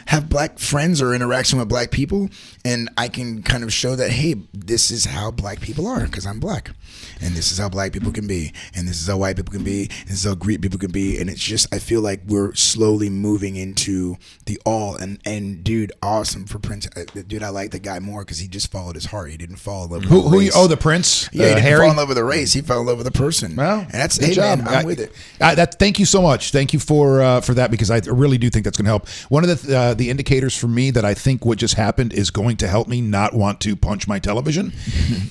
have black friends or interaction with black people, and I can kind of show that, hey, this is how black people are, because I'm black, and this is how black people can be, and this is how white people can be, and this is how Greek people can be, and it's just, I feel like we're slowly moving into the all, and dude, awesome for Prince. Dude, I like the guy more because he just followed his heart. He didn't fall in love with the race. The Prince? Yeah, he didn't Harry? fall in love with the race. He fell in love with the person. Well, and that's, good job. Man, I'm with it. Thank you so much. Thank you for that, because I really do think that's going to help. One of the indicators for me that I think what just happened is going to help me not want to punch my television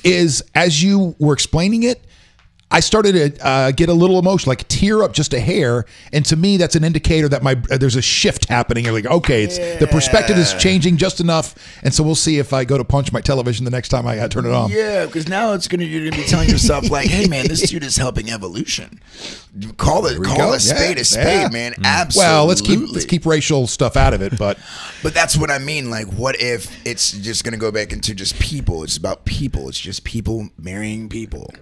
is, as you were explaining it, I started to get a little emotional, like tear up just a hair, and to me that's an indicator that there's a shift happening. You're like, okay, the perspective is changing just enough, and so we'll see if I go to punch my television the next time I turn it on. Yeah, because now you're going to be telling yourself like, hey man, this dude is helping evolution. Call a spade a spade, man. Absolutely. Well, let's keep racial stuff out of it, but that's what I mean. Like, what if it's just going to go back into just people? It's about people. It's just people marrying people.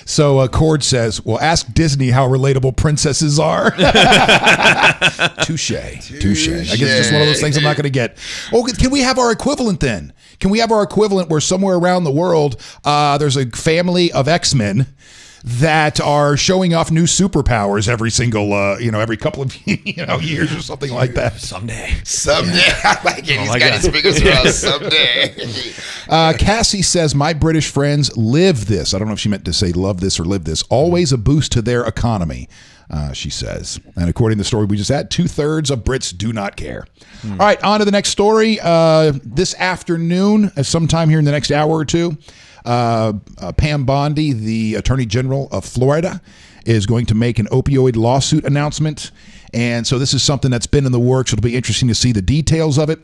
So Cord says, well, ask Disney how relatable princesses are. Touche. I guess it's just one of those things I'm not going to get. Oh, can we have our equivalent then? Can we have our equivalent where somewhere around the world there's a family of X-Men that are showing off new superpowers every single, every couple of years or something like that. Someday. I like it. He's got his fingers around someday. Cassie says, my British friends live this. I don't know if she meant to say love this or live this. Always a boost to their economy, she says. And according to the story we just had, 2/3 of Brits do not care. All right, on to the next story. This afternoon, sometime here in the next hour or two, Pam Bondi, the Attorney General of Florida, is going to make an opioid lawsuit announcement. And so this is something that's been in the works. It'll be interesting to see the details of it.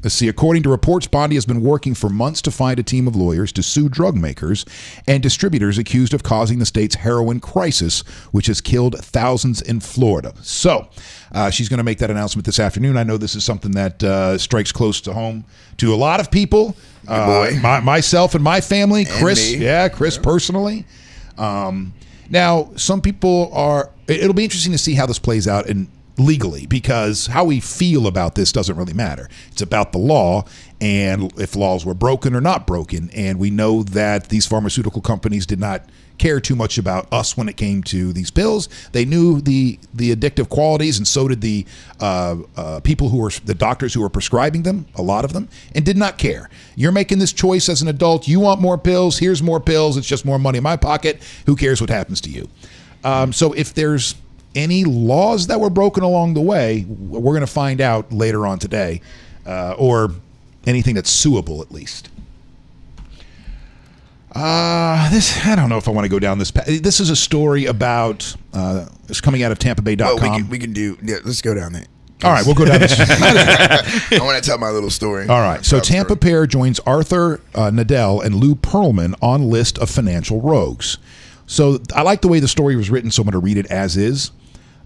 Let's see. According to reports, Bondi has been working for months to find a team of lawyers to sue drug makers and distributors accused of causing the state's heroin crisis, which has killed thousands in Florida. So she's going to make that announcement this afternoon. I know this is something that strikes close to home to a lot of people. Myself and my family. Chris, Chris personally. Now, some people are. It'll be interesting to see how this plays out legally, because how we feel about this doesn't really matter. It's about the law and if laws were broken or not broken. And we know that these pharmaceutical companies did not care too much about us when it came to these pills. They knew the addictive qualities, and so did the people who were the doctors who were prescribing them, a lot of them, and did not care. You're making this choice as an adult. You want more pills. Here's more pills. It's just more money in my pocket. Who cares what happens to you? So if there's any laws that were broken along the way, we're going to find out later on today, or anything that's suable at least. I don't know if I want to go down this path. This is a story about it's coming out of TampaBay.com. We can do. Yeah, let's go down there. All right, we'll go down this. I want to tell my little story. All right, so Tampa pair joins Arthur Nadell and Lou Pearlman on list of financial rogues. So I like the way the story was written, so I'm going to read it as is.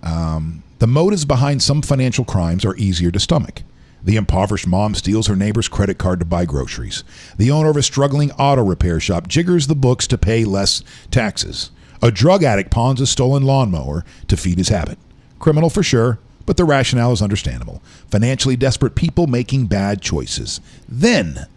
The motives behind some financial crimes are easier to stomach. The impoverished mom steals her neighbor's credit card to buy groceries. The owner of a struggling auto repair shop jiggers the books to pay less taxes. A drug addict pawns a stolen lawnmower to feed his habit. Criminal for sure, but the rationale is understandable. Financially desperate people making bad choices. Then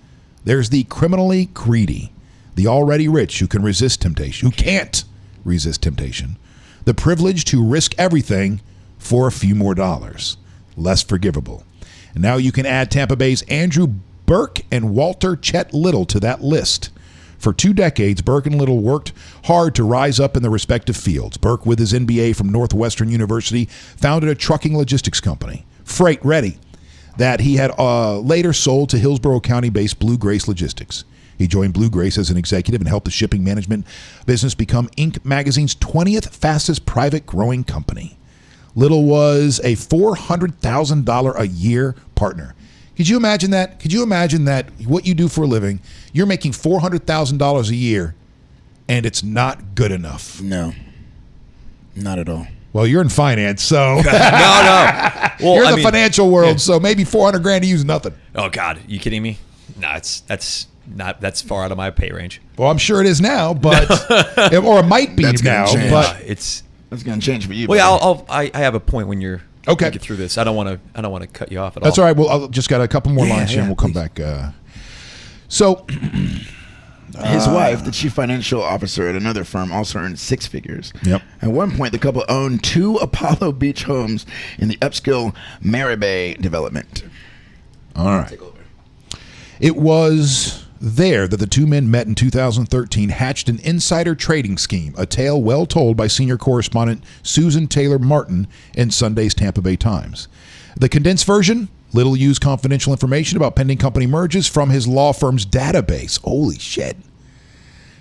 there's the criminally greedy, the already rich who can resist temptation, who can't resist temptation, the privilege to risk everything for a few more dollars. Less forgivable. And now you can add Tampa Bay's Andrew Burke and Walter Chet Little to that list. For 2 decades, Burke and Little worked hard to rise up in their respective fields. Burke, with his MBA from Northwestern University, founded a trucking logistics company, Freight Ready, that he had later sold to Hillsborough County-based Blue Grace Logistics. He joined Blue Grace as an executive and helped the shipping management business become Inc. magazine's 20th fastest private growing company. Little was a $400,000 a year partner. Could you imagine that? Could you imagine that what you do for a living, you're making $400,000 a year, and it's not good enough? No, not at all. Well, you're in finance, so no. Well, you're in the financial world, so maybe $400,000 to you is nothing. Oh God, are you kidding me? No, that's far out of my pay range. Well, I'm sure it is now, but or it might be now, but it's going to change for you. Well, yeah, I have a point when you're okay. Get through this. I don't want to cut you off at all. That's all right. Well, I'll just got a couple more lines here, and we'll come back. So, his wife, the chief financial officer at another firm, also earned 6 figures. Yep. At one point, the couple owned 2 Apollo Beach homes in the upscale Maribay development. All right. It was there that the two men met in 2013, hatched an insider trading scheme, a tale well told by senior correspondent Susan Taylor Martin in Sunday's Tampa Bay Times. The condensed version: Little used confidential information about pending company merges from his law firm's database. Holy shit.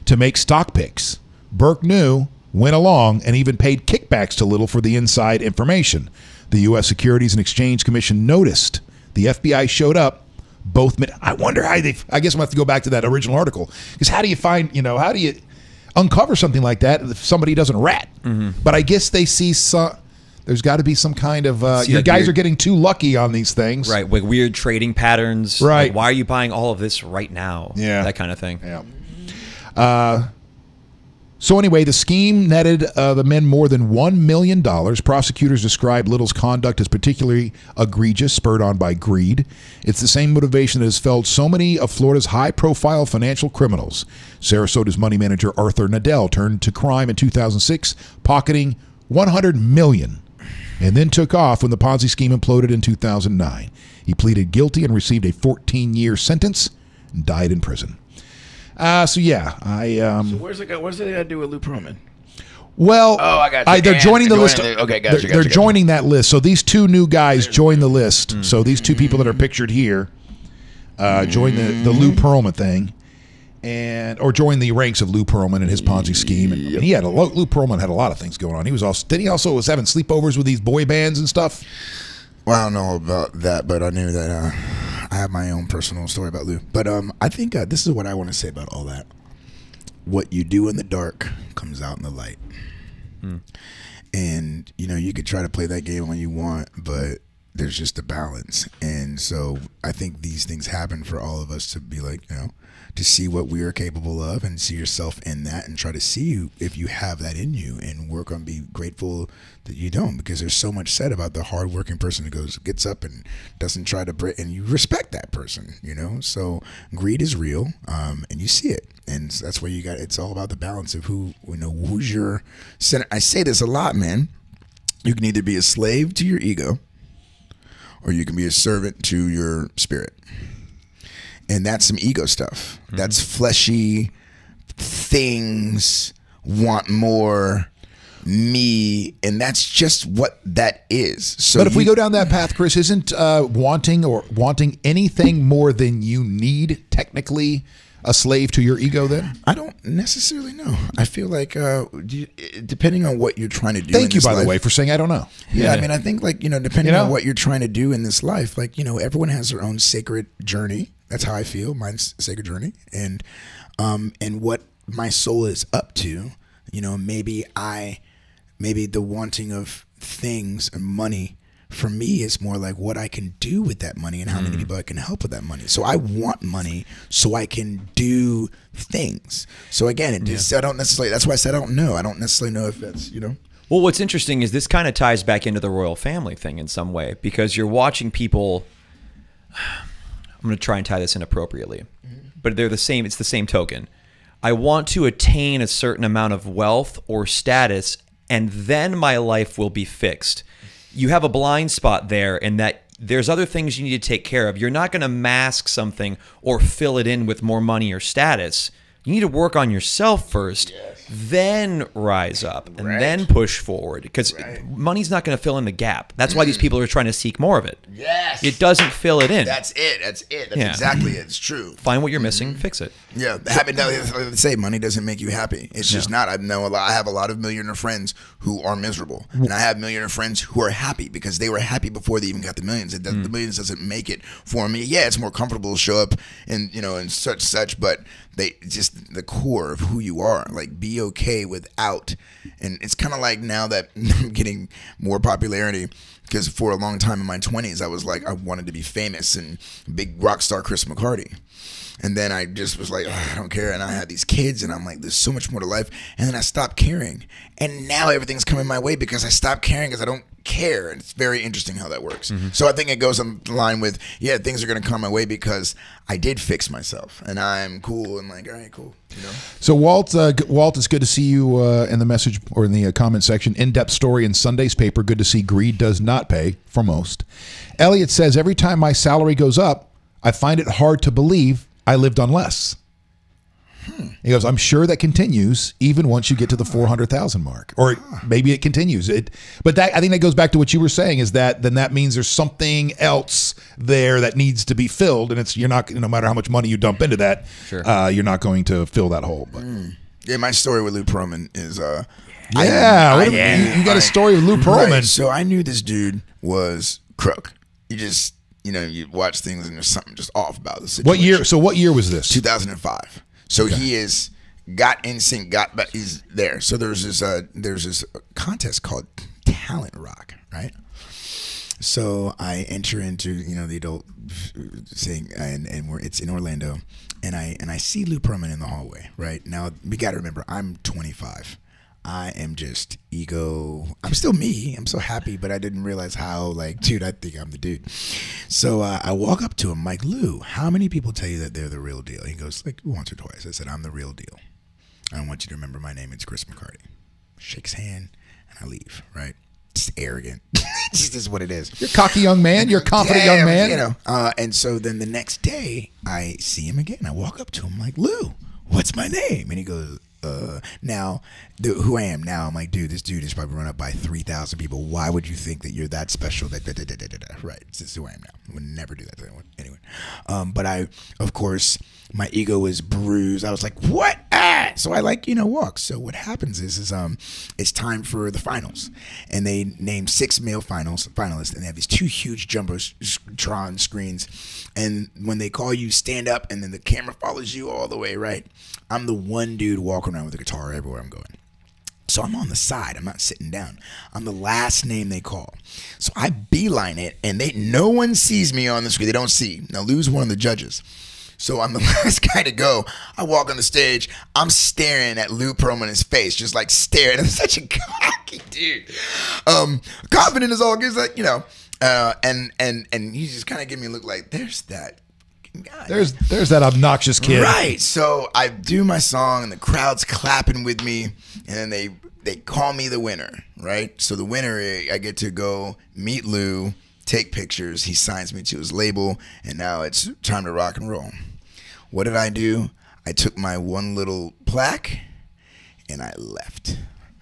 To make stock picks. Burke knew, went along, and even paid kickbacks to Little for the inside information. The U.S. Securities and Exchange Commission noticed. The FBI showed up. Both men. I wonder how they. I guess I'm going to have to go back to that original article. Because how do you find, how do you uncover something like that if somebody doesn't rat? Mm-hmm. But I guess they see some. There's got to be some kind of. You guys are getting too lucky on these things. Right. Like weird trading patterns. Right. Like, why are you buying all of this right now? Yeah. That kind of thing. Yeah. So anyway, the scheme netted the men more than $1 million. Prosecutors described Little's conduct as particularly egregious, spurred on by greed. It's the same motivation that has felled so many of Florida's high-profile financial criminals. Sarasota's money manager Arthur Nadell turned to crime in 2006, pocketing $100 million, and then took off when the Ponzi scheme imploded in 2009. He pleaded guilty and received a 14-year sentence and died in prison. So yeah, So where's it got to do with Lou Pearlman? Well, I got you. They're joining the list. Okay, gotcha. They're joining that list. So these 2 new guys join the list. Mm-hmm. So these 2 people that are pictured here join the Lou Pearlman thing, or join the ranks of Lou Pearlman and his Ponzi scheme. And Lou Pearlman had a lot of things going on. He was also having sleepovers with these boy bands and stuff. Well, I don't know about that, but I knew that I have my own personal story about Lou. But I think this is what I want to say about all that. What you do in the dark comes out in the light. And, you could try to play that game all you want, but there's just a balance. And so I think these things happen for all of us to be like, to see what we are capable of and see yourself in that and try to see if you have that in you and work on be grateful that you don't, because there's so much said about the hardworking person who gets up and doesn't try to break, and you respect that person, so greed is real, and you see it, and that's where it's all about the balance of who's your center. I say this a lot, man. You can either be a slave to your ego or you can be a servant to your spirit. And that's some ego stuff. Mm-hmm. That's fleshy things, want more, me, and that's just what that is. So but if we go down that path, Chris, isn't wanting anything more than you need technically a slave to your ego then? I don't necessarily know. I feel like depending on what you're trying to do. Thank you, by the way, for saying I don't know. Yeah, I mean, I think like, depending on what you're trying to do in this life, like, everyone has their own sacred journey. That's how I feel. Mine's a sacred journey. And what my soul is up to, maybe the wanting of things and money for me is more like what I can do with that money and how many people I can help with that money. So I want money so I can do things. So again, I don't necessarily, that's why I said I don't know. I don't necessarily know if that's, Well, what's interesting is this kind of ties back into the royal family thing in some way, because you're watching people, I'm going to try and tie this in appropriately, but they're the same. It's the same token. I want to attain a certain amount of wealth or status, and then my life will be fixed. You have a blind spot there in that there's other things you need to take care of. You're not going to mask something or fill it in with more money or status. You need to work on yourself first, then rise up, and then push forward. Because money's not going to fill in the gap. That's why these people are trying to seek more of it. Yes. It doesn't fill it in. That's it. That's exactly it. It's true. Find what you're missing, fix it. Yeah. They say money doesn't make you happy. It's just not. I have a lot of millionaire friends who are miserable. And I have millionaire friends who are happy because they were happy before they even got the millions. The millions doesn't make it for me. Yeah, it's more comfortable to show up and, and such, but they just the core of who you are, like be okay without. And it's kind of like now that I'm getting more popularity, because for a long time in my 20s I was like, I wanted to be famous and big rock star Chris McCarty. And then I just was like, I don't care. And I had these kids and I'm like, there's so much more to life. And then I stopped caring. And now everything's coming my way because I stopped caring because I don't care. And it's very interesting how that works. So I think it goes on the line with, things are going to come my way because I did fix myself and I'm cool and like, all right, cool. So Walt, it's good to see you in the message or in the comment section. In-depth story in Sunday's paper. Good to see greed does not pay for most. Elliot says, every time my salary goes up, I find it hard to believe I lived on less. He goes, I'm sure that continues even once you get to the 400,000 mark, or maybe it continues. But I think that goes back to what you were saying, is that then that means there's something else there that needs to be filled, and you're not, no matter how much money you dump into that, you're not going to fill that hole. But. Yeah, my story with Lou Pearlman is you got a story with Lou Pearlman. Right. So I knew this dude was crook. You watch things and there's something just off about the situation. What year? So what year was this? 2005. So he is got in sync, but he's there. So there's this contest called Talent Rock, right? So I enter into the adult thing, and it's in Orlando, and I see Lou Pearlman in the hallway. Right now, we got to remember, I'm 25. I am just ego. I'm still me. I'm so happy, but I didn't realize how, dude, I think I'm the dude. So I walk up to him, like, Lou, how many people tell you that they're the real deal? He goes, once or twice. I said, I'm the real deal. I want you to remember my name. It's Chris McCarty. Shakes hand, and I leave, right? Just arrogant. Just is what it is. You're a cocky young man. You're a confident young man. And so then the next day, I see him again. I walk up to him, like, Lou, what's my name? And he goes, now who I am now, I'm like, dude, this dude is probably run up by 3,000 people. Why would you think that you're that special? Right, this is who I am now. I would never do that to anyone. But I, of course, my ego was bruised. I was like, what? So I walk. So what happens is it's time for the finals, and they name 6 male finalists, and they have these 2 huge jumbotron screens, and when they call you, stand up, and then the camera follows you all the way, right? I'm the one dude walking around with a guitar everywhere I'm going. So I'm on the side. I'm not sitting down. I'm the last name they call. So I beeline it, and no one sees me on the screen. They don't see. Now, Lou's one of the judges. So I'm the last guy to go. I walk on the stage. I'm staring at Lou Pearlman's face, just like staring. I'm such a cocky dude. Confident as all gets, and he just kind of gave me a look like, there's that guy. There's that obnoxious kid. Right. So I do my song, and the crowd's clapping with me, and then they call me the winner, right? So the winner, I get to go meet Lou, take pictures. He signs me to his label, and now it's time to rock and roll. What did I do? I took my one little plaque and I left.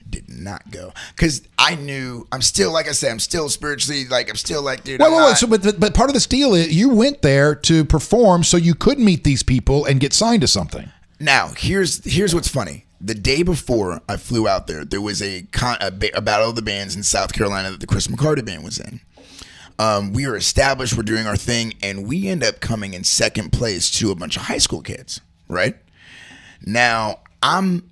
did not go because I knew I'm still, like I said, I'm still spiritually, like I'm still like, dude. Wait. So, but part of this deal is you went there to perform so you could meet these people and get signed to something. Now, here's what's funny. The day before I flew out there was a battle of the bands in South Carolina that the Chris McCarty band was in. We are established, we're doing our thing, and we end up coming in second place to a bunch of high school kids, right? Now, I'm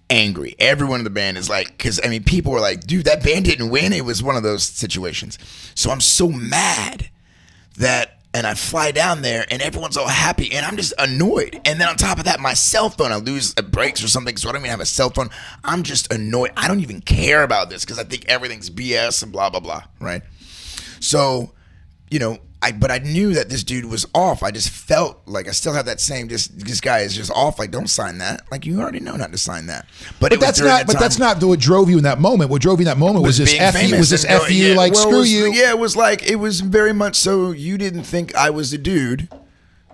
angry. Everyone in the band is like, because, I mean, people were like, dude, that band didn't win. It was one of those situations. So I'm so mad and I fly down there and everyone's all happy and I'm just annoyed. And then on top of that, my cell phone, I lose breaks or something, so I don't even have a cell phone. I'm just annoyed. I don't even care about this because I think everything's BS and blah, blah, blah, right? So, you know, but I knew that this dude was off. I just felt like I still have that same, this guy is just off. Like, don't sign that. Like, you already know not to sign that. But that's not what drove you in that moment. What drove you in that moment was this F you, screw you. Yeah, it was very much so you didn't think I was a dude.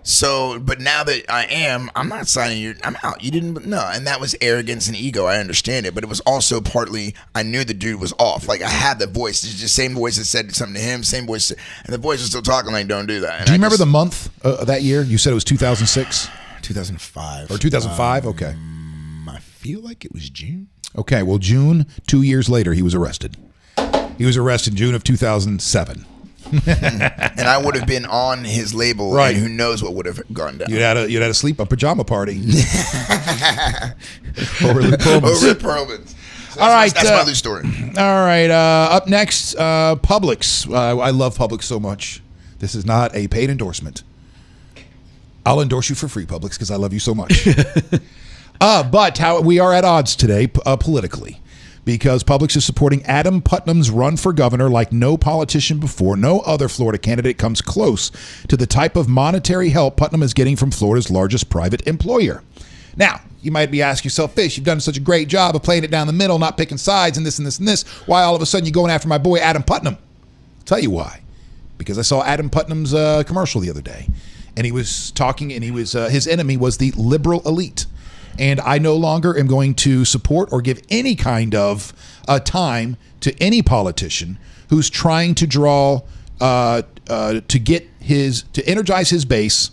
So, but now that I am, I'm not signing you. I'm out. You didn't know. And that was arrogance and ego. I understand it. But it was also partly, I knew the dude was off. Like, I had the voice. It's just same voice that said something to him, same voice. And the voice was still talking like, don't do that. And do you remember the month that year? You said it was 2006? 2005. Or 2005? Okay. I feel like it was June. Okay. Well, June, 2 years later, he was arrested. He was arrested June of 2007. And I would have been on his label, right? And who knows what would have gone down? You'd had a sleep a pajama party over the Perlmans. So all right, that's my loose story. All right, up next, Publix. I love Publix so much. This is not a paid endorsement. I'll endorse you for free, Publix, because I love you so much. But we are at odds today politically. Because Publix is supporting Adam Putnam's run for governor like no politician before. No other Florida candidate comes close to the type of monetary help Putnam is getting from Florida's largest private employer. Now, you might be asking yourself, Fish, you've done such a great job of playing it down the middle, not picking sides and this and this and this. Why all of a sudden you're going after my boy Adam Putnam? I'll tell you why. Because I saw Adam Putnam's commercial the other day. And he was talking, and his enemy was the liberal elite. And I no longer am going to support or give any kind of time to any politician who's trying to draw to energize his base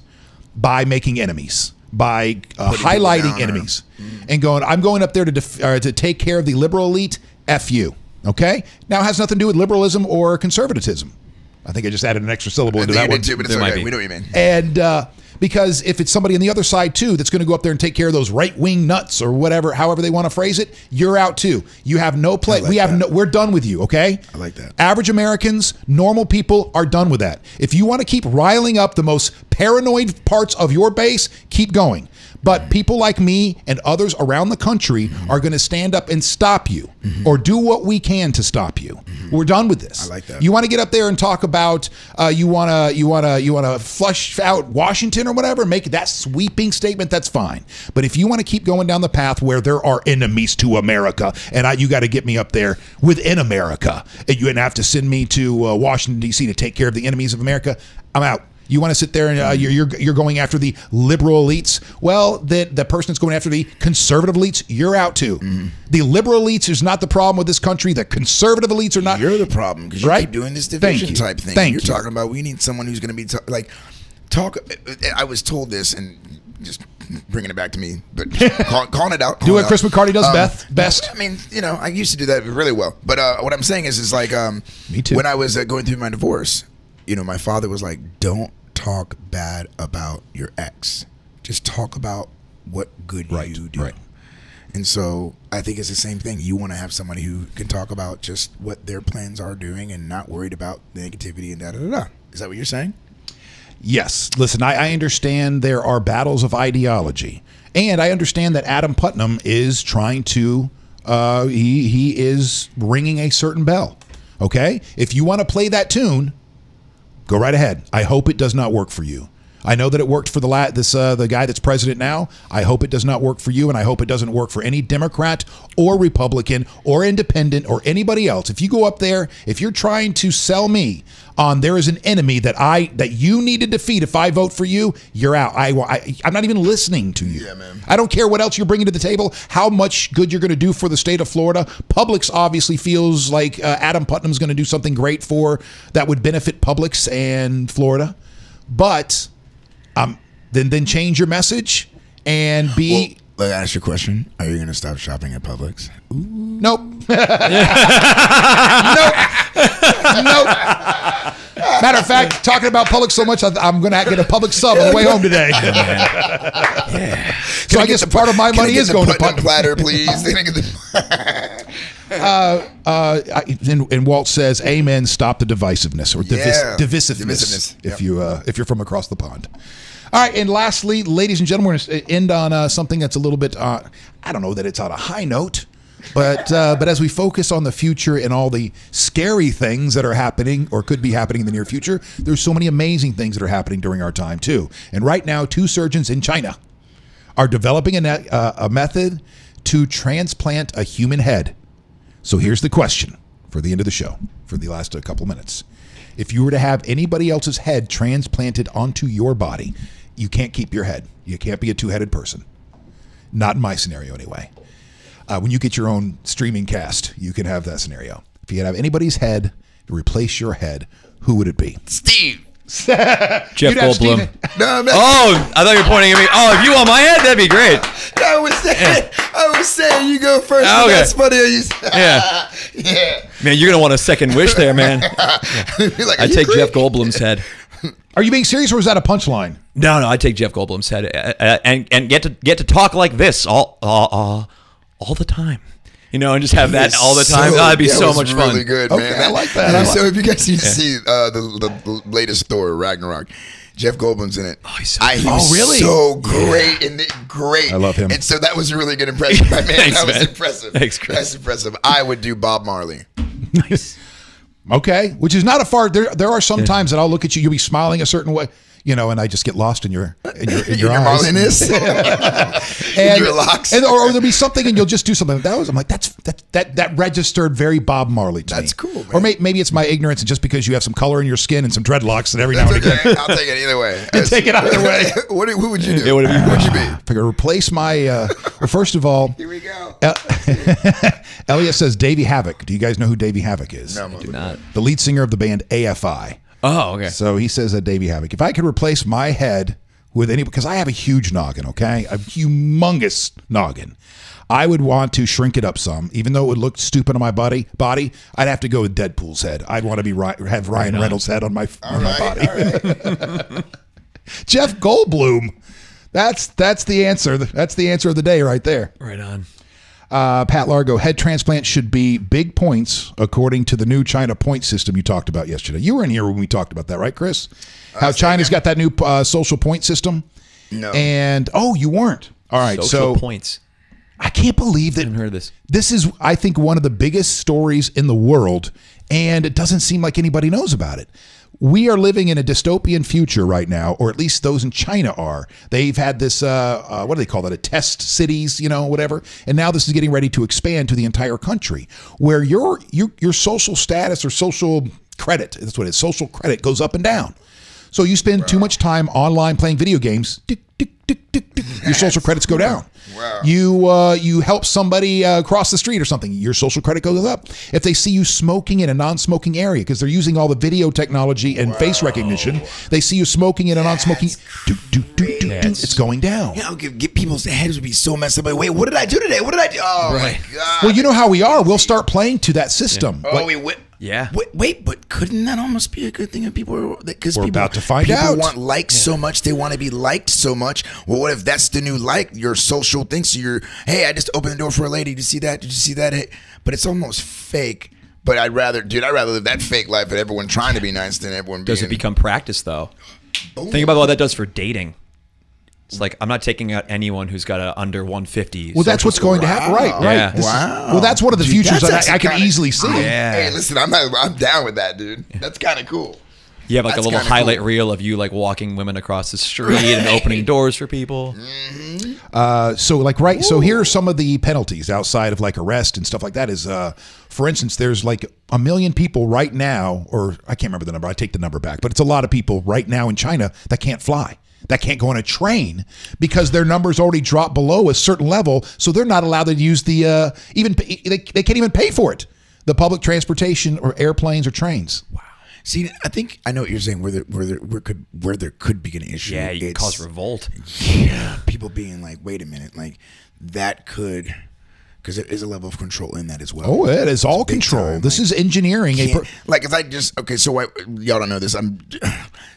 by making enemies, by highlighting enemies, and going. I'm going up there to take care of the liberal elite. F you. Okay. Now it has nothing to do with liberalism or conservatism. I think I just added an extra syllable into that one. Too, but it's okay. We know what you mean. And because if it's somebody on the other side too that's going to go up there and take care of those right-wing nuts or whatever, however they want to phrase it, you're out too. You have no play. We're done with you. Okay. I like that. Average Americans, normal people are done with that. If you want to keep riling up the most paranoid parts of your base, keep going. But people like me and others around the country are going to stand up and stop you, or do what we can to stop you. We're done with this. I like that. You want to get up there and talk about you want to flush out Washington or whatever, make that sweeping statement. That's fine. But if you want to keep going down the path where there are enemies to America, and you got to get me up there within America, and you're going to have to send me to Washington D.C. to take care of the enemies of America, I'm out. You want to sit there and you're going after the liberal elites? Well, the person that's going after the conservative elites, you're out too. The liberal elites is not the problem with this country. The conservative elites are not. You're the problem because you keep doing this division type thing. You're talking about we need someone who's going to be talk. I was told this and just bringing it back to me, but calling it out. Do what Chris McCarty does best. I mean, I used to do that really well. But what I'm saying is like, me too. When I was going through my divorce, my father was like, don't talk bad about your ex. Just talk about what good you do. Right. And so I think it's the same thing. You want to have somebody who can talk about just what their plans are doing and not worried about the negativity and da-da-da-da. Is that what you're saying? Yes. Listen, I understand there are battles of ideology. And I understand that Adam Putnam is trying to, he is ringing a certain bell. Okay? If you want to play that tune, go right ahead. I hope it does not work for you. I know that it worked for the guy that's president now. I hope it does not work for you, and I hope it doesn't work for any Democrat or Republican or independent or anybody else. If you go up there, if you're trying to sell me on there is an enemy that you need to defeat if I vote for you, you're out. I'm not even listening to you. Yeah, man. I don't care what else you're bringing to the table, how much good you're going to do for the state of Florida. Publix obviously feels like Adam Putnam's going to do something great that would benefit Publix and Florida. But then change your message and be... Well, let me ask you a question. Are you going to stop shopping at Publix? Nope. Nope. Matter of fact, talking about Publix so much, I'm going to get a Publix sub on the way home today. Yeah. So I guess part of my money is going to Publix. Platter, please. And Walt says, "Amen. Stop the divisiveness or divisiveness." Yep. If you're from across the pond. All right, and lastly, ladies and gentlemen, we're going to end on something that's a little bit. I don't know that it's on a high note, but as we focus on the future and all the scary things that are happening or could be happening in the near future, there's so many amazing things that are happening during our time too. And right now, 2 surgeons in China are developing a method to transplant a human head. So here's the question for the end of the show, for the last couple minutes. If you were to have anybody else's head transplanted onto your body, you can't keep your head. You can't be a 2-headed person. Not in my scenario anyway. When you get your own streaming cast, you can have that scenario. If you could have anybody's head to replace your head, who would it be? Steve. Jeff Goldblum. No, oh, I thought you were pointing at me. Oh, if you want my head, that'd be great. I was saying you go first. Okay. That's funny. Yeah. Yeah. Man, you're going to want a second wish there, man. Like, I'd take Jeff Goldblum's head. Are you being serious, or is that a punchline? No, I'd take Jeff Goldblum's head and get to talk like this all the time. You know, and just have that all the time. That'd be so much fun. Really good, Okay, man. I like that. So if you guys need to see the latest Thor, Ragnarok, Jeff Goldblum's in it. Oh, he's really? So great and great. I love him. And so that was a really good impression, my man. Thanks, that was man. impressive. Thanks, Chris. That's impressive. I would do Bob Marley. Nice. Okay, which is not a far. There are some times that I'll look at you. You'll be smiling a certain way, you know, and I just get lost in your Your eyes. Marliness. And, your locks. or there'll be something, and you'll just do something. I'm like, that registered very Bob Marley to me. That's cool, man. Or maybe it's my ignorance, and just because you have some color in your skin and some dreadlocks, and every now That's and again, okay. I'll take it either way. take it either way. Who would you do? Yeah, what would you be? If I could replace my, well, first of all, Here we go. Elliot says Davey Havoc. Do you guys know who Davey Havoc is? No, Do not. The lead singer of the band AFI. Oh, okay. So he says that Davey Havoc. If I could replace my head with any, because I have a huge noggin, okay, a humongous noggin, I would want to shrink it up some, even though it would look stupid on my body. I'd have to go with Deadpool's head. I'd want to have Ryan Reynolds' head on my body. Right. Jeff Goldblum. That's the answer. That's the answer of the day right there. Right on. Pat Largo, head transplant should be big points according to the new China point system you talked about yesterday. You were in here when we talked about that, right, Chris? How China's got that new social point system? No. And, you weren't. All right, Social so points. I can't believe that. I haven't heard of this. This is, I think, one of the biggest stories in the world, and it doesn't seem like anybody knows about it. We are living in a dystopian future right now, or at least those in China are. They've had this, what do they call that, a test cities, whatever. And now this is getting ready to expand to the entire country, where your social status or social credit, that's what it is, social credit goes up and down. So you spend too much time online playing video games, tick, tick, tick, tick, tick, your social credits go down. Wow. You help somebody cross the street or something, your social credit goes up. If they see you smoking in a non-smoking area, because they're using all the video technology and face recognition, they see you smoking in a non-smoking, it's going down. Yeah, get people's heads would be so messed up. Like, wait, what did I do today? What did I do? Oh, my God. Well, you know how we are. We'll start playing to that system. Oh, Yeah. Wait, but couldn't that almost be a good thing if people are, because We're about to find out. People want likes so much, they want to be liked so much. Well, what if that's the new like, your social thing? So hey, I just opened the door for a lady. Did you see that? Did you see that? Hey, but it's almost fake. But I'd rather live that fake life of everyone trying to be nice than everyone being. Does it become practice, though? Boom. Think about what that does for dating. It's like, I'm not taking out anyone who's got a under 150. Well, that's what's going to happen. Right. Yeah. This is- Wow. well, that's one of the futures that I can kinda- easily see. Yeah. Hey, listen, I'm down with that, dude. That's kind of cool. You have like That's a little kinda highlight cool. reel of you like walking women across the street and opening doors for people. So here are some of the penalties outside of like arrest and stuff like that is, for instance, there's like 1 million people right now, or I can't remember the number. I take the number back, but it's a lot of people right now in China that can't fly, that can't go on a train because their numbers already dropped below a certain level. So they're not allowed to use the, they can't even pay for it. The public transportation or airplanes or trains. Wow. See, I think I know what you're saying. Where there could be an issue. Yeah, you can cause revolt. Yeah, people being like, wait a minute, like that could, because there is a level of control in that as well. Oh, it is all control. Time. This like, is engineering. Like, if I just so y'all don't know this.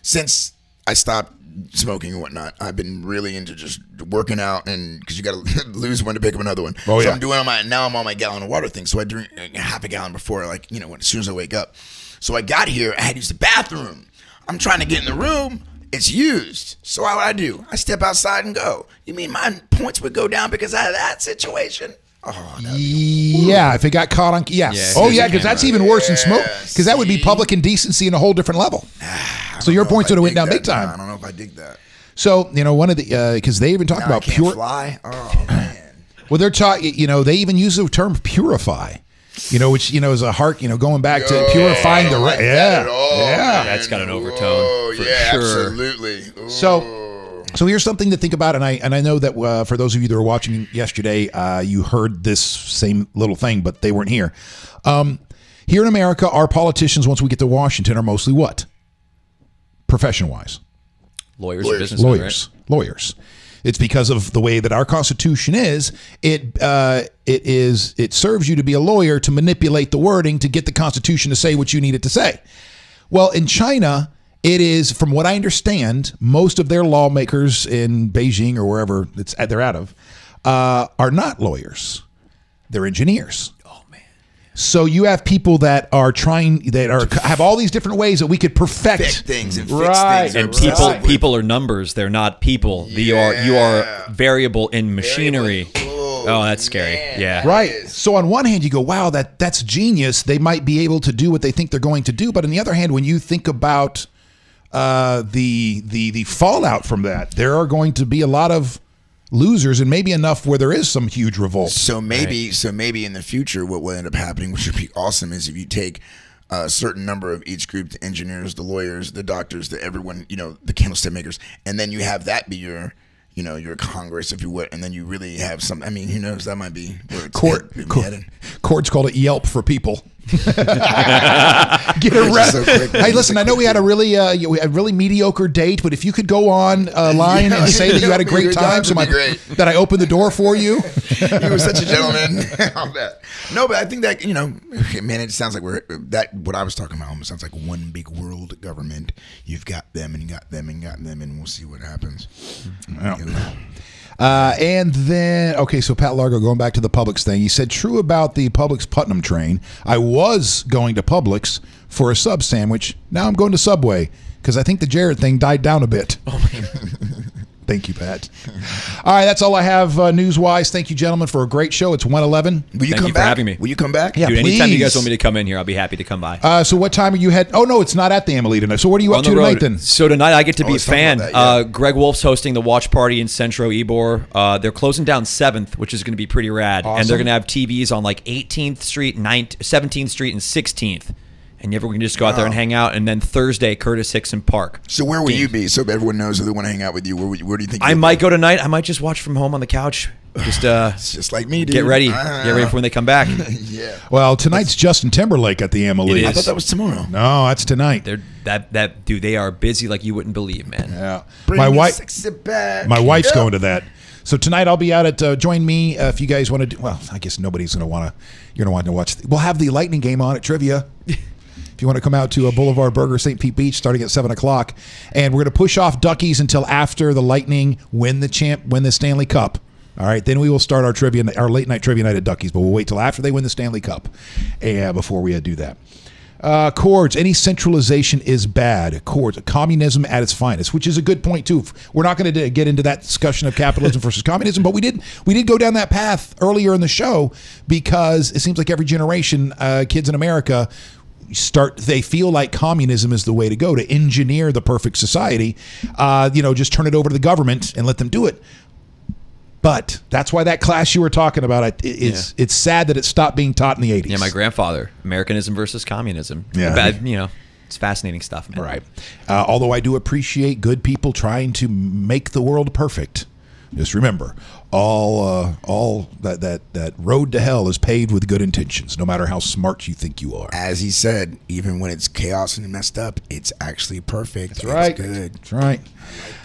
Since I stopped smoking and whatnot, I've been really into just working out, and because you got to lose one to pick up another one. Oh, so yeah. I'm doing now I'm on my gallon of water thing. So I drink half a gallon before, like, as soon as I wake up. So I got here, I had to use the bathroom. I'm trying to get in the room, it's used. So what I do? I step outside and go. You mean my points would go down because of that situation? Oh, yeah, if it got caught on, yes. Yeah, oh, yeah, because that's even worse than smoke, because that would be public indecency in a whole different level. So your points would have went down big time. I don't know if I dig that. So, one of the, because they even talk about I can't fly? Oh, man. Well, they're talking, they even use the term purify. Which is a heart. Going back to purifying the like yeah, man. That's got an overtone. For yeah, sure. absolutely. Ooh. So here's something to think about, and I know that for those of you that were watching yesterday, you heard this same little thing, but they weren't here. Here in America, our politicians, once we get to Washington, are mostly what? Profession-wise, Lawyers. Or businessmen, right? Lawyers. It's because of the way that our Constitution is. It serves you to be a lawyer to manipulate the wording to get the Constitution to say what you need it to say. Well, in China, it is, from what I understand, most of their lawmakers in Beijing or wherever they're out of are not lawyers. They're engineers. So you have people that are have all these different ways that we could perfect things and fix things. And people are numbers. They're not people. You are variable in machinery. Oh, that's scary. Yeah. Right. So on one hand, you go, wow, that's genius. They might be able to do what they think they're going to do. But on the other hand, when you think about the fallout from that, there are going to be a lot of losers, and maybe enough where there is some huge revolt. So maybe in the future, what will end up happening, which would be awesome, is if you take a certain number of each group, the engineers, the lawyers, the doctors, everyone, the candlestick makers, and then you have that be your Congress, if you would, and then you really have some. I mean, who knows? That might be where it's Court's called it Yelp for people. Get arrested. Hey, listen, I know we had a really mediocre date, but if you could go on line and say that you had a great time, that I opened the door for you. You were such a gentleman. I'll bet. No, but I think that man, it sounds like what I was talking about almost sounds like one big world government. You've got them and got them and got them, and we'll see what happens. And then, so Pat Largo, going back to the Publix thing, he said, true about the Publix Putnam train. I was going to Publix for a sub sandwich. Now I'm going to Subway because I think the Jared thing died down a bit. Thank you, Pat. All right, that's all I have news-wise. Thank you, gentlemen, for a great show. It's 1:11. Will you come back? For having me. Will you come back? Yeah, dude, please. Anytime you guys want me to come in here, I'll be happy to come by. So what time are you heading? Oh, no, it's not at the Amelie tonight. So what are you up to tonight then? So tonight I get to be a fan. That, Greg Wolf's hosting the watch party in Centro Ybor. They're closing down 7th, which is going to be pretty rad. Awesome. And they're going to have TVs on like 18th Street, 17th Street, and 16th. And everyone can just go out there and hang out. And then Thursday, Curtis Hickson Park. So where will you be? So everyone knows if they want to hang out with you. Where do you think? I might go tonight. I might just watch from home on the couch. Just it's just like me, dude. Get ready. Get ready for when they come back. Yeah. Well, tonight's Justin Timberlake at the Amelie. I thought that was tomorrow. No, that's tonight. Dude, they are busy like you wouldn't believe, man. Yeah. My wife's going to that. So tonight I'll be out at join me if you guys want to do. Well, I guess nobody's going to want to. You're going to want to watch. We'll have the Lightning game on at trivia. If you want to come out to Boulevard Burger, St. Pete Beach, starting at 7 o'clock, and we're going to push off Duckies until after the Lightning win the Stanley Cup. All right, then we will start our late night trivia night at Duckies, but we'll wait till after they win the Stanley Cup, before we do that. Chords, any centralization is bad. Chords, communism at its finest, which is a good point too. We're not going to get into that discussion of capitalism versus communism, but we did go down that path earlier in the show because it seems like every generation, kids in America, they feel like communism is the way to go, to engineer the perfect society. Just turn it over to the government and let them do it. But that's why that class you were talking about, it's sad that it stopped being taught in the 80s. Yeah, my grandfather, Americanism versus communism. Yeah. It's fascinating stuff, man. Right. Although I do appreciate good people trying to make the world perfect. Just remember, all that road to hell is paved with good intentions, no matter how smart you think you are. As he said, even when it's chaos and messed up, it's actually perfect. That's right. It's good. That's right.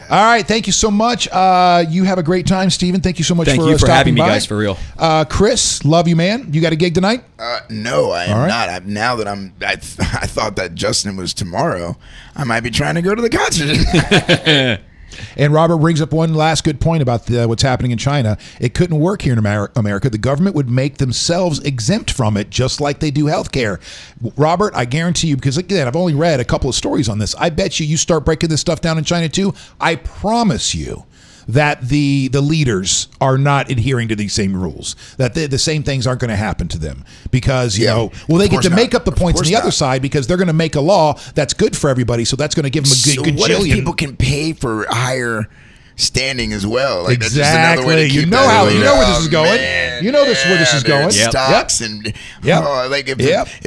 All right. Thank you so much. You have a great time, Steven. Thank you so much Thank for you for having me, by. guys, for real. Chris, love you, man. You got a gig tonight? No, I am not. Now that I thought that Justin was tomorrow, I might be trying to go to the concert. And Robert brings up one last good point about what's happening in China. It couldn't work here in America. The government would make themselves exempt from it, just like they do healthcare. Robert, I guarantee you, because again, I've only read a couple of stories on this. I bet you start breaking this stuff down in China too. I promise you that the leaders are not adhering to these same rules, that the same things aren't going to happen to them because, they get to make up the points on the other side because they're going to make a law that's good for everybody. So that's going to give them a good what if gajillion. People can pay for higher standing as well. Like, exactly. That's just another way to keep you know where this is going. Man. You know where this is going. Stocks and if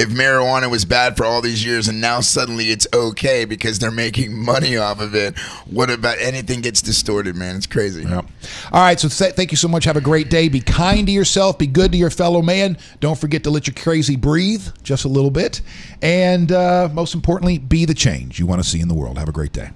marijuana was bad for all these years and now suddenly it's okay because they're making money off of it. What about anything gets distorted, man? It's crazy. Yep. All right. So thank you so much. Have a great day. Be kind to yourself. Be good to your fellow man. Don't forget to let your crazy breathe just a little bit. And most importantly, be the change you want to see in the world. Have a great day.